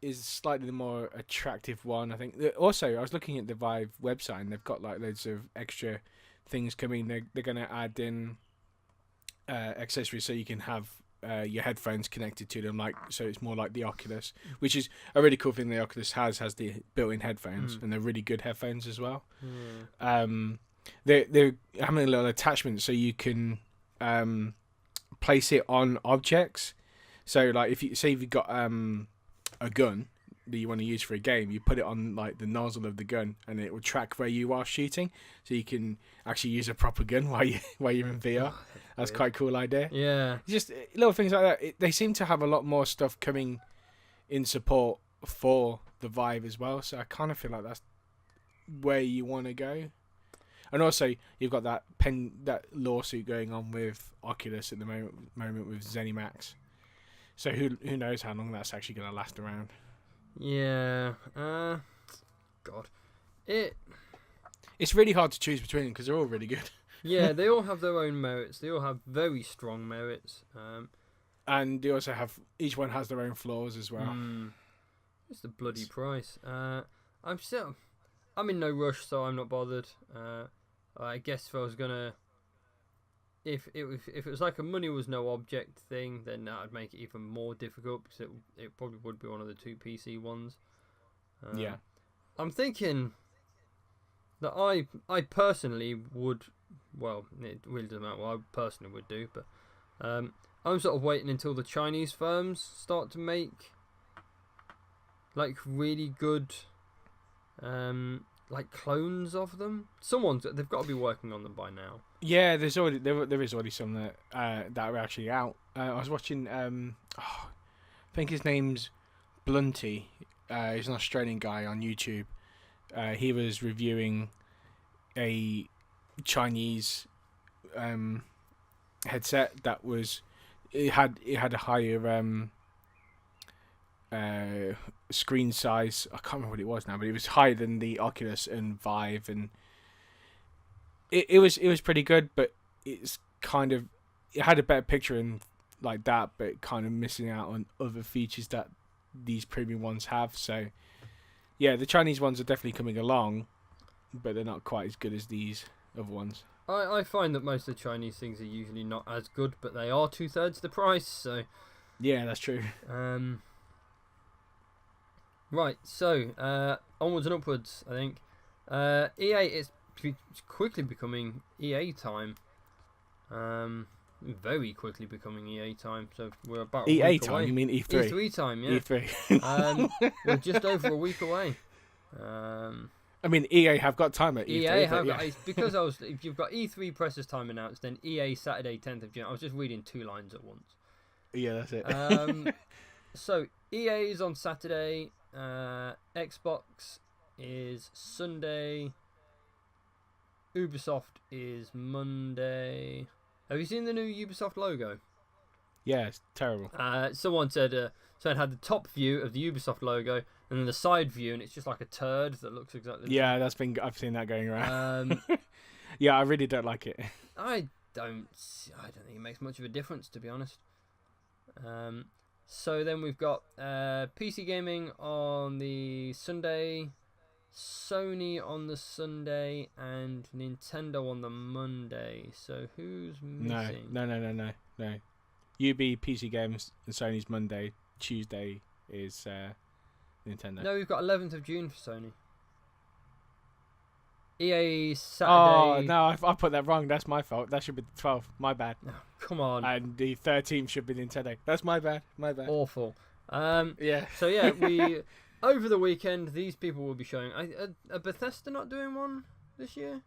is slightly the more attractive one. I think also I was looking at the Vive website, and they've got like loads of extra things coming. They're going to add in accessories so you can have your headphones connected to them, so it's more like the Oculus, which is a really cool thing. The Oculus has the built-in headphones, and they're really good headphones as well. They're having a little attachment so you can place it on objects. So like if you've got a gun that you want to use for a game, you put it on like the nozzle of the gun, and it will track where you are shooting, so you can actually use a proper gun while you're in VR. That's quite a cool idea. Yeah, just little things like that. They seem to have a lot more stuff coming in support for the Vive as well. So I kind of feel like that's where you want to go. And also, you've got that lawsuit going on with Oculus at the moment with ZeniMax. So who knows how long that's actually going to last around? Yeah. God. It's really hard to choose between them because they're all really good. Yeah, they all have their own merits. They all have very strong merits. And they also each one has their own flaws as well. It's the bloody price. I'm in no rush, so I'm not bothered. I guess if I was gonna, if it was like a money was no object thing, then that would make it even more difficult because it probably would be one of the two PC ones. Yeah, I'm thinking that I personally would. Well, it really doesn't matter what I personally would do, but I'm sort of waiting until the Chinese firms start to make like really good like clones of them. They've got to be working on them by now. Yeah, there is already some that are actually out. I was watching I think his name's Blunty. He's an Australian guy on YouTube. He was reviewing a Chinese headset that had a higher screen size. I can't remember what it was now, but it was higher than the Oculus and Vive, and it was pretty good. But it had a better picture and like that, but kind of missing out on other features that these premium ones have. So, yeah, the Chinese ones are definitely coming along, but they're not quite as good as these other ones. I find that most of the Chinese things are usually not as good, but they are 2/3 the price. So yeah, that's true. Right, so onwards and upwards. I think EA is quickly becoming EA time. Very quickly becoming EA time. So we're about a EA week time? away. You mean E3? E3 time, yeah. E3. We're just over a week away. I mean, EA have got time at E3. EA have yeah. it's because if you've got E3 presses time announced, then EA Saturday 10th of June. I was just reading 2 lines at once. Yeah, that's it. So EA is on Saturday. Xbox is Sunday. Ubisoft is Monday. Have you seen the new Ubisoft logo? Yeah, it's terrible. Someone said so it had the top view of the Ubisoft logo and then the side view, and it's just like a turd that looks exactly the same. I've seen that going around. Yeah, I really don't like it. I don't think it makes much of a difference, to be honest. So then we've got PC gaming on the Sunday, Sony on the Sunday, and Nintendo on the Monday. So who's missing? No. UB PC games and Sony's Monday. Tuesday is Nintendo. No, we've got 11th of June for Sony. EA Saturday. Oh no, I put that wrong. That's my fault. That should be the 12th. My bad. Oh, come on. And the 13th should be Nintendo. That's my bad. Awful. Yeah. So yeah, we over the weekend these people will be showing. Are Bethesda not doing one this year?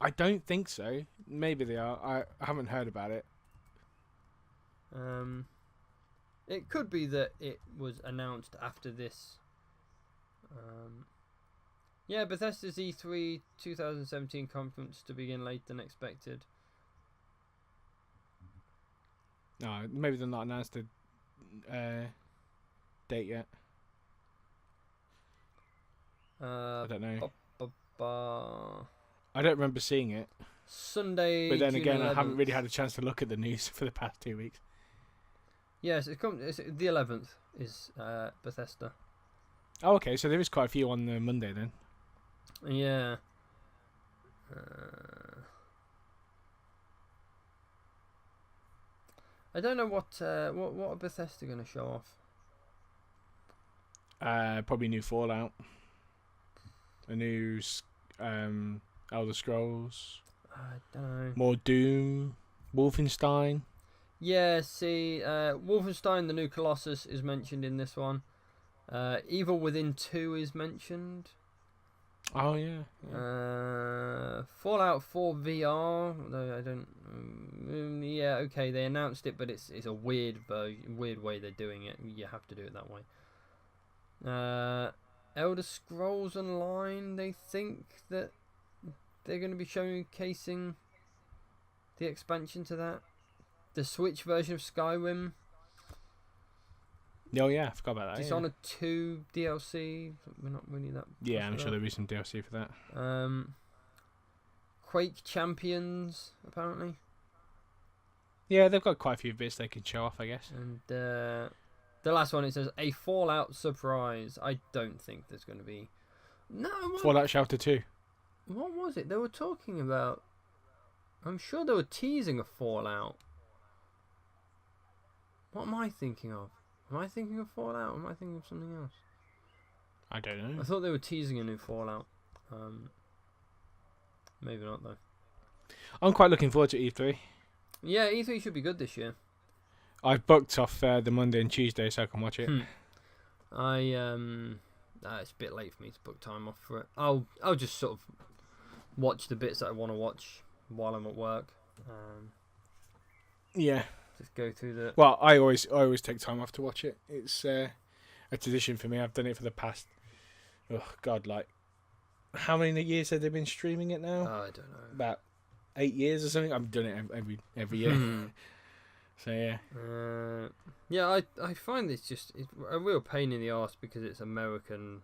I don't think so. Maybe they are. I haven't heard about it. It could be that it was announced after this. Yeah, Bethesda's E3 2017 conference to begin later than expected. No, maybe they're not announced the date yet. I don't know. I don't remember seeing it. Sunday, but then June again, 11th. I haven't really had a chance to look at the news for the past 2 weeks. Yes, it's the 11th is Bethesda. Oh, okay, so there is quite a few on the Monday then. Yeah. I don't know what are Bethesda going to show off. Probably new Fallout, a new Elder Scrolls. I don't know. More Doom, Wolfenstein. Yeah, see, Wolfenstein: The New Colossus is mentioned in this one. Evil Within 2 is mentioned. Oh yeah. Fallout 4 VR. Though I don't. Yeah, okay, they announced it, but it's a weird way they're doing it. You have to do it that way. Elder Scrolls Online. They think that they're going to be showcasing the expansion to that. The Switch version of Skyrim. Oh yeah, I forgot about that. Dishonored 2 DLC. We're not really that. Yeah, I'm sure there'll be some DLC for that. Quake Champions, apparently. Yeah, they've got quite a few bits they can show off, I guess. And the last one, it says a Fallout surprise. I don't think there's going to be. No. Fallout Shelter 2. What was it they were talking about? I'm sure they were teasing a Fallout. What am I thinking of? Am I thinking of Fallout or am I thinking of something else? I don't know. I thought they were teasing a new Fallout. Maybe not, though. I'm quite looking forward to E3. Yeah, E3 should be good this year. I've booked off the Monday and Tuesday so I can watch it. It's a bit late for me to book time off for it. I'll just sort of watch the bits that I want to watch while I'm at work. Yeah. Just go through the. Well, I always take time off to watch it. It's a tradition for me. I've done it for the past. Oh God, like how many years have they been streaming it now? I don't know. About 8 years or something. I've done it every year. So yeah. Yeah, I find it's a real pain in the arse because it's American.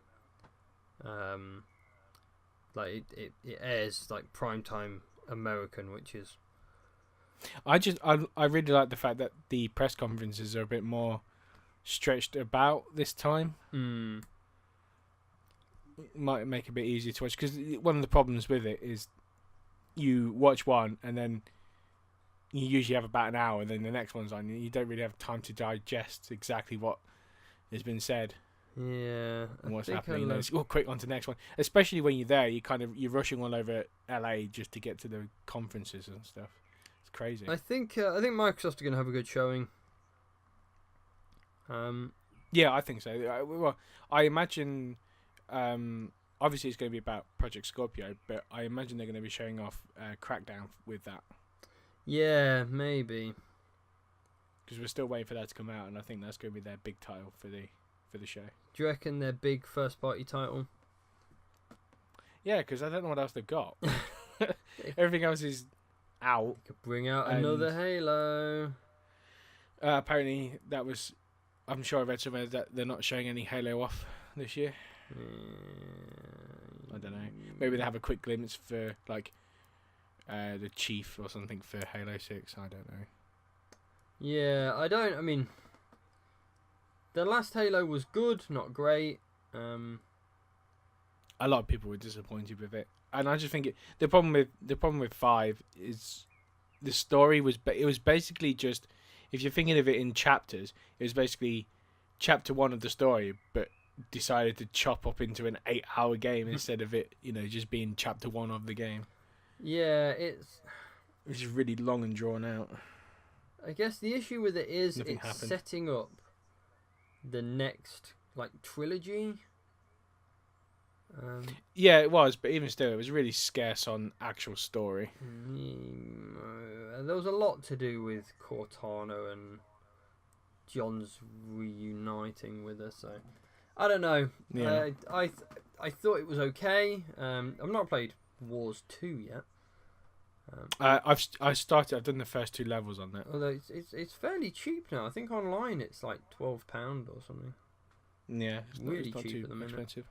Like it airs like primetime American, which is. I really like the fact that the press conferences are a bit more stretched about this time. Hmm. It might make it a bit easier to watch, because one of the problems with it is you watch one and then you usually have about an hour, and then the next one's on. You don't really have time to digest exactly what has been said. Yeah. And what's happening. It's quick on to the next one. Especially when you're there, you're rushing all over LA just to get to the conferences and stuff. It's crazy. I think Microsoft are going to have a good showing. Yeah, I think so. Well, I imagine. Obviously, it's going to be about Project Scorpio, but I imagine they're going to be showing off Crackdown with that. Yeah, maybe. Because we're still waiting for that to come out, and I think that's going to be their big title for the show. Do you reckon their big first-party title? Yeah, because I don't know what else they've got. Everything else is out. Could bring out another Halo. Apparently, that was. I'm sure I read somewhere that they're not showing any Halo off this year. I don't know. Maybe they have a quick glimpse for like the Chief or something for Halo 6. I don't know. Yeah, I mean, the last Halo was good, not great. A lot of people were disappointed with it, and I just think the problem with 5 is the story was basically just, if you're thinking of it in chapters, it was basically chapter 1 of the story, but decided to chop up into an 8-hour game instead of it, just being chapter 1 of the game. Yeah, it's just really long and drawn out. I guess the issue with it is Nothing it's happened. setting up the next trilogy. Yeah, it was, but even still, it was really scarce on actual story. There was a lot to do with Cortana and John's reuniting with her, so I don't know. Yeah. I thought it was okay. I've not played Wars 2 yet. I've done the first 2 levels on that. Although it's fairly cheap now. I think online it's like £12 or something. Yeah, it's really not cheap too at the minute. Expensive.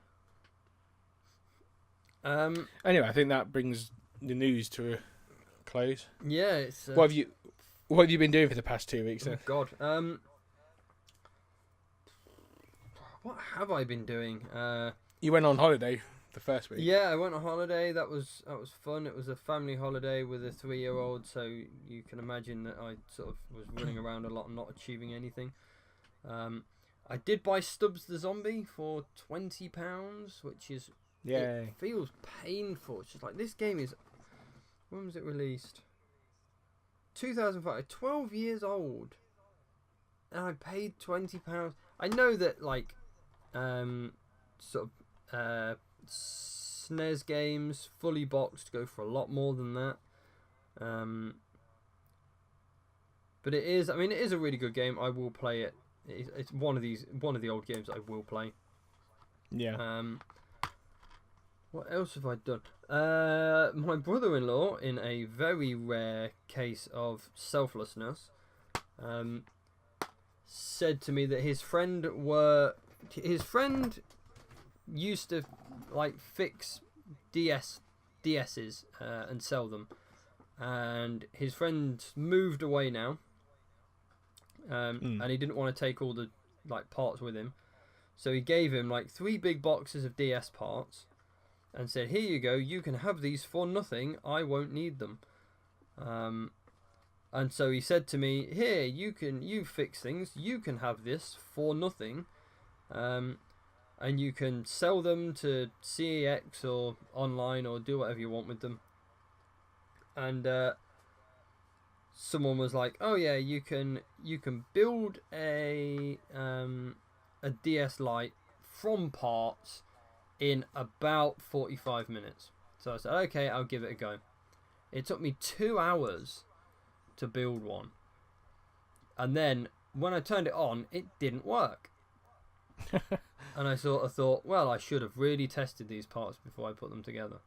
Anyway, I think that brings the news to a close. Yeah, it's. What have you been doing for the past 2 weeks then? Oh God. What have I been doing? You went on holiday the first week. Yeah, I went on holiday. That was fun. It was a family holiday with a 3-year-old, so you can imagine that I sort of was running around a lot and not achieving anything. I did buy Stubbs the Zombie for £20, which is. Yeah. It feels painful. It's just like this game is. When was it released? 2005. 12 years old, and I paid £20. I know that SNES games fully boxed go for a lot more than that. But it is. I mean, it is a really good game. I will play it. It's one of the old games I will play. Yeah. What else have I done? My brother-in-law, in a very rare case of selflessness, said to me that his friend used to fix DSs and sell them, and his friend moved away now, and he didn't want to take all the parts with him, so he gave him 3 big boxes of DS parts. And said, "Here you go. You can have these for nothing. I won't need them." And so he said to me, "Here, you fix things. You can have this for nothing, and you can sell them to CEX or online or do whatever you want with them." And someone was like, "Oh yeah, you can build a DS Lite from parts in about 45 minutes. So I said, okay, I'll give it a go. It took me 2 hours to build one. And then when I turned it on, it didn't work. And I sort of thought, well, I should have really tested these parts before I put them together.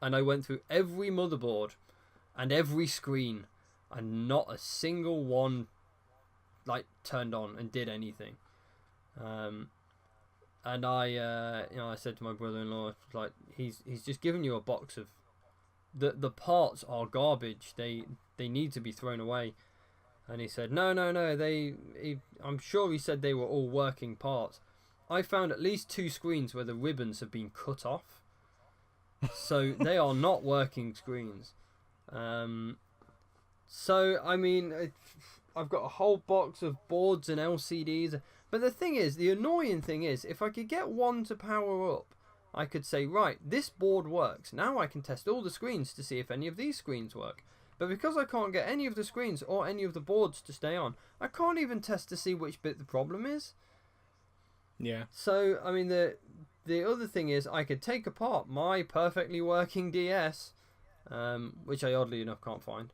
And I went through every motherboard and every screen, and not a single one turned on and did anything. And I said to my brother-in-law, he's just given you a box of the parts are garbage. They need to be thrown away. And he said, no, I'm sure he said they were all working parts. I found at least 2 screens where the ribbons have been cut off. So they are not working screens. So, I mean, I've got a whole box of boards and LCDs. But the thing is, the annoying thing is, if I could get one to power up, I could say, right, this board works. Now I can test all the screens to see if any of these screens work. But because I can't get any of the screens or any of the boards to stay on, I can't even test to see which bit the problem is. Yeah. So, I mean, the other thing is I could take apart my perfectly working DS, which I oddly enough can't find,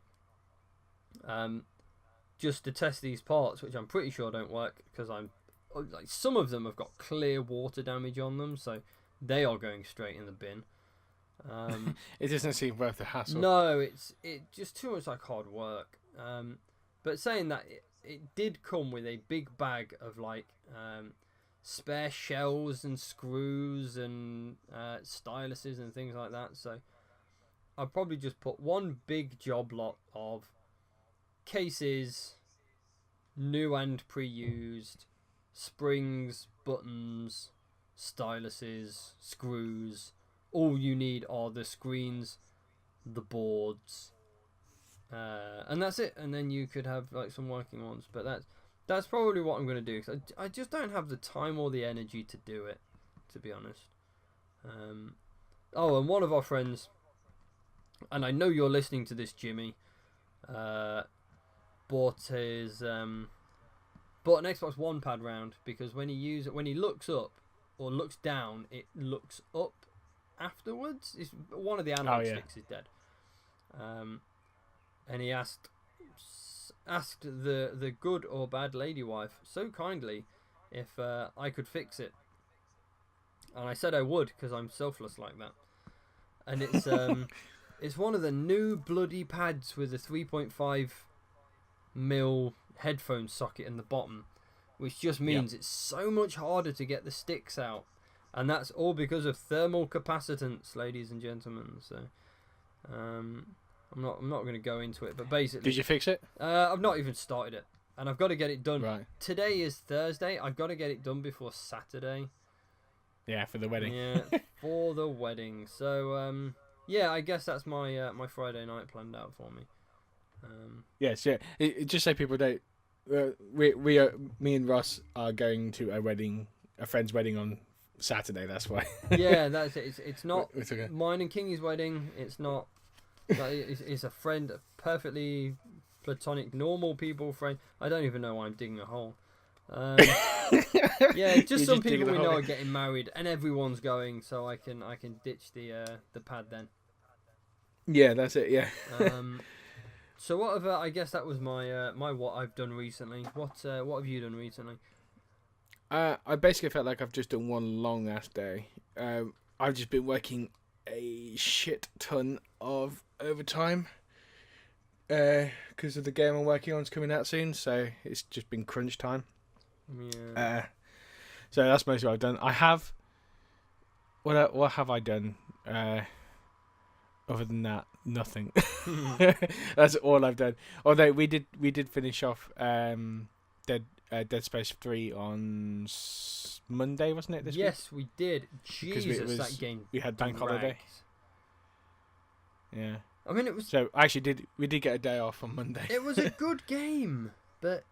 just to test these parts, which I'm pretty sure don't work because like some of them have got clear water damage on them, so they are going straight in the bin. It doesn't seem worth the hassle. No, it's just too much like hard work. But saying that, it did come with a big bag of like spare shells and screws and styluses and things like that. So I'll probably just put one big job lot of cases, new and pre-used, springs, buttons, styluses, screws. All you need are the screens, the boards, and that's it. And then you could have like some working ones. But that's probably what I'm going to do. 'Cause I just don't have the time or the energy to do it, to be honest. Oh, and one of our friends, and I know you're listening to this, Jimmy, bought an Xbox One pad round because when he looks up or looks down, it looks up afterwards. One of the analog sticks is dead. And he asked the good or bad lady wife so kindly if I could fix it, and I said I would because I'm selfless like that. And it's it's one of the new bloody pads with a 3.5mm headphone socket in the bottom, which just means it's so much harder to get the sticks out. And that's all because of thermal capacitance, ladies and gentlemen. So, I'm not going to go into it, but basically, did you fix it? I've not even started it, and I've got to get it done. Right. Today is Thursday. I've got to get it done before Saturday. Yeah, for the wedding. Yeah, for the wedding. So, yeah, I guess that's my my Friday night planned out for me. Yes, yeah. Just so people don't. Me and Ross are going to a friend's wedding on Saturday. That's why. Yeah, that's it. It's not it's okay. Mine and Kingy's wedding. It's not. It's a friend, a perfectly platonic, normal people friend. I don't even know why I'm digging a hole. Yeah, just some people we know are getting married, and everyone's going, so I can ditch the pad then. Yeah, that's it. Yeah. So whatever. I guess that was my my what I've done recently. What have you done recently? I basically felt like I've just done one long ass day. I've just been working a shit ton of overtime because of the game I'm working on is coming out soon, so it's just been crunch time. Yeah. So that's mostly what I've done. I have. What have I done? Other than that, nothing. That's all I've done. Although we did finish off Dead Space 3 on Monday, wasn't it? Yes, we did. Jesus, that game. We had bank holiday. Yeah. I mean, it was. So actually, we did get a day off on Monday. It was a good game, but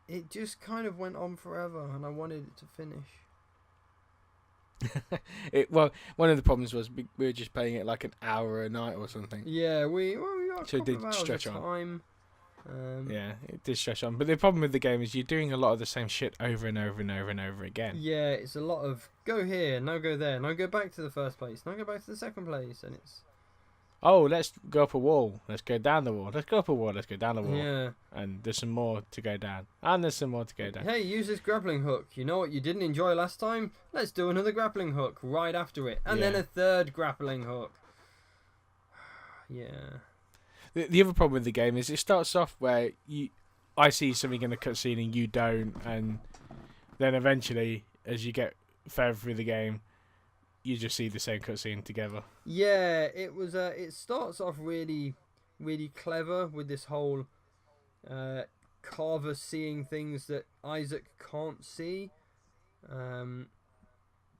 it just kind of went on forever, and I wanted it to finish. Well, one of the problems was we were just playing it like an hour a night or something. Yeah, we got a so it couple did of hours stretch of on. time. Yeah, it did stretch on. But the problem with the game is you're doing a lot of the same shit over and over and over and over again. Yeah, it's a lot of go here, now go there, now go back to the first place, now go back to the second place, and it's. Oh, let's go up a wall. Let's go down the wall. Let's go up a wall. Let's go down the wall. Yeah. And there's some more to go down. And there's some more to go down. Hey, use this grappling hook. You know what you didn't enjoy last time? Let's do another grappling hook right after it. And then a third grappling hook. Yeah. The other problem with the game is it starts off where I see something in the cutscene and you don't. And then eventually, as you get further through the game, you just see the same cutscene together. Yeah, it was. It starts off really, really clever with this whole Carver seeing things that Isaac can't see.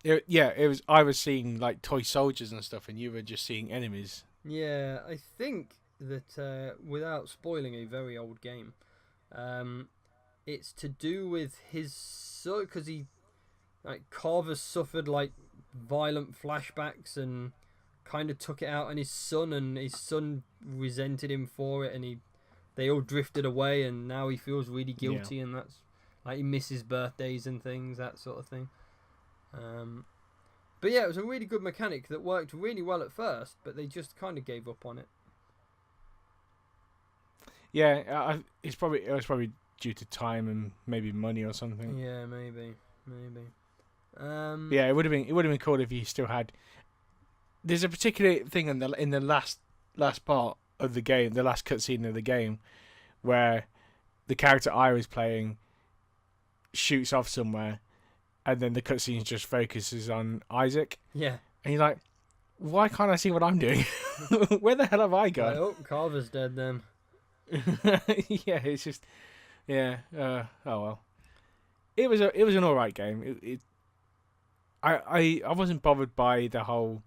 It was. I was seeing like toy soldiers and stuff, and you were just seeing enemies. Yeah, I think that without spoiling a very old game, it's to do with his son, because Carver suffered like violent flashbacks and kind of took it out on his son, and his son resented him for it, and they all drifted away, and now he feels really guilty, and that's like he misses birthdays and things, that sort of thing. But yeah, it was a really good mechanic that worked really well at first, but they just kind of gave up on it. Yeah, it was probably due to time and maybe money or something. Yeah, maybe. Yeah, it would have been cool if you still had. There's a particular thing in the last part of the game, the last cutscene of the game, where the character I was playing shoots off somewhere, and then the cutscene just focuses on Isaac. Yeah. And you're like, why can't I see what I'm doing? Where the hell have I gone? Oh, Carver's dead then. Yeah, it's just, yeah. Oh well. It was an alright game. I wasn't bothered by the whole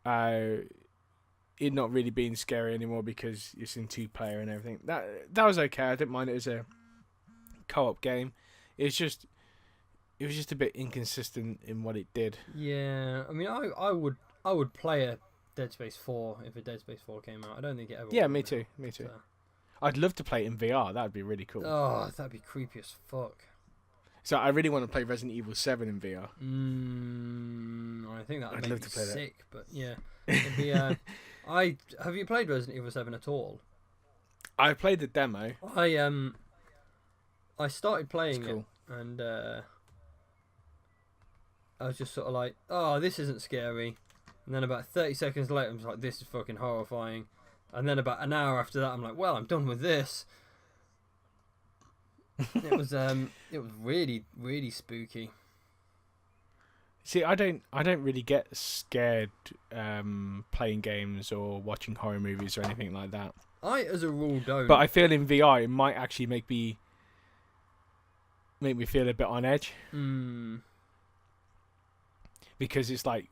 it not really being scary anymore because it's in 2-player and everything. That was okay. I didn't mind it as a co-op game. It was just a bit inconsistent in what it did. Yeah, I mean, I would play a Dead Space 4 if a Dead Space 4 came out. I don't think it ever. Yeah, me too. So. I'd love to play it in VR. That would be really cool. Oh, that'd be creepy as fuck. So I really want to play Resident Evil 7 in VR. I think that'd I'd make love me to play sick, but yeah, it'd be. Have you played Resident Evil 7 at all? I played the demo. I started playing cool. it, and I was just sort of like, oh, this isn't scary. And then about 30 seconds later, I'm just like, this is fucking horrifying. And then about an hour after that, I'm like, well, I'm done with this. It was really, really spooky. See, I don't really get scared playing games or watching horror movies or anything like that. I, as a rule, don't. But I feel in VR it might actually make me feel a bit on edge. Because it's like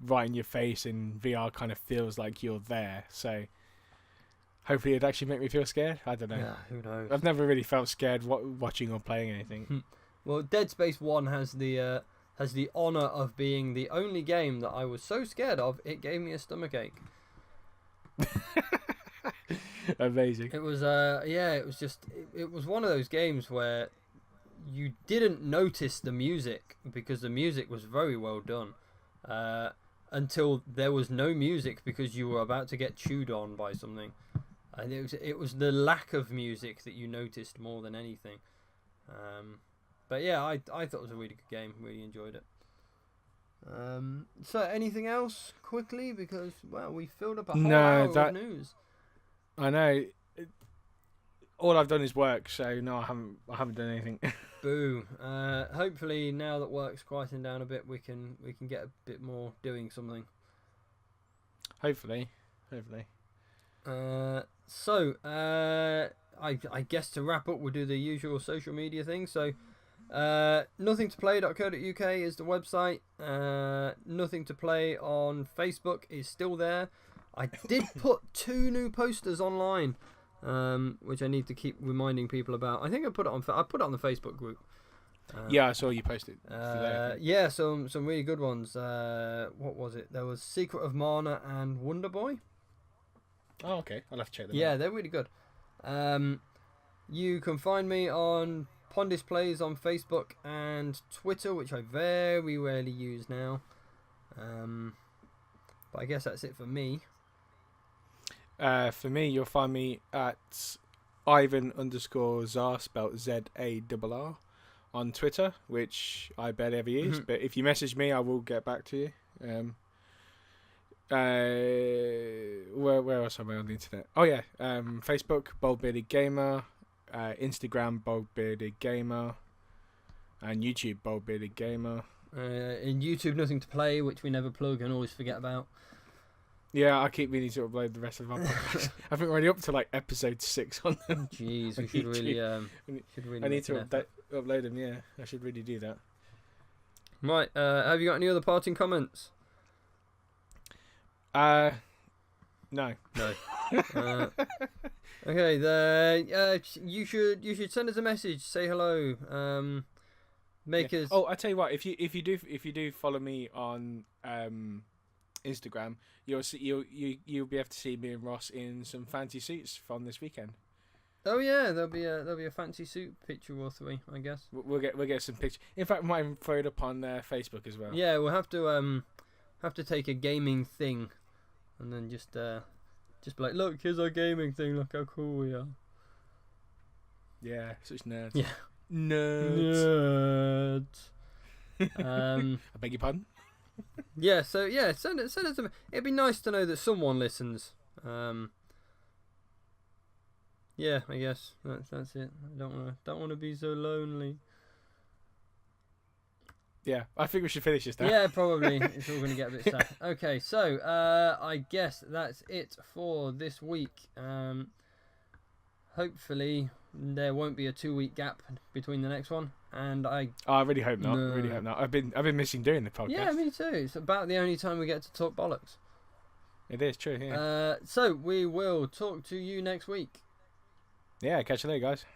right in your face, and VR kind of feels like you're there. So hopefully it'd actually make me feel scared. I don't know. Yeah, who knows? I've never really felt scared watching or playing anything. Well, Dead Space 1 has the honour of being the only game that I was so scared of, it gave me a stomachache. Amazing. It was it was one of those games where you didn't notice the music because the music was very well done until there was no music because you were about to get chewed on by something, and it was the lack of music that you noticed more than anything. But yeah, I thought it was a really good game. Really enjoyed it. So anything else quickly, because well, we filled up a whole hour of news. I know. All I've done is work, so no, I haven't done anything. Boo. Hopefully now that work's quieting down a bit, we can get a bit more doing something. Hopefully. I guess to wrap up, we'll do the usual social media thing. So nothingtoplay.co.uk is the website. Nothing to Play on Facebook is still there. I did put 2 new posters online, which I need to keep reminding people about. I think I put it on the Facebook group. Yeah, I saw you post it. Yeah, some really good ones. What was it? There was Secret of Mana and Wonder Boy. Oh, okay. I'll have to check them out. Yeah, they're really good. You can find me on Pondis Plays on Facebook and Twitter, which I very rarely use now. But I guess that's it for me. For me, you'll find me at Ivan_Zar, spelled ZARR, on Twitter, which I barely ever use. But if you message me, I will get back to you. Where else am I on the internet? Oh yeah, Facebook, Bold Bearded Gamer, Instagram, Bold Bearded Gamer, and YouTube, Bold Bearded Gamer. In YouTube, Nothing to Play, which we never plug and always forget about. Yeah, I keep meaning to upload the rest of our podcast. I think we're already up to like episode 6 on them. Jeez, we should really. I need to make an effort. upload them. Yeah, I should really do that. Right, have you got any other parting comments? No. No. Okay, you should send us a message. Say hello. Make us. Oh, I tell you what. If you do follow me on Instagram, you'll be able to see me and Ross in some fancy suits from this weekend. Oh yeah, there'll be a fancy suit picture or three, I guess. We'll get some pictures. In fact, we might even throw it up on Facebook as well. Yeah, we'll have to take a gaming thing, and then just be like, look, here's our gaming thing. Look how cool we are. Yeah, such nerds. Yeah, nerds. I beg your pardon. Yeah, so yeah, send it. It'd be nice to know that someone listens. Yeah, I guess that's it. I don't want to be so lonely. Yeah, I think we should finish this now. Yeah, probably. It's all going to get a bit sad. Okay, so I guess that's it for this week. Hopefully there won't be a 2-week gap between the next one, and I really hope not. No. Really hope not. I've been missing doing the podcast. Yeah, me too. It's about the only time we get to talk bollocks. It is true. Yeah. So we will talk to you next week. Yeah, catch you later, guys.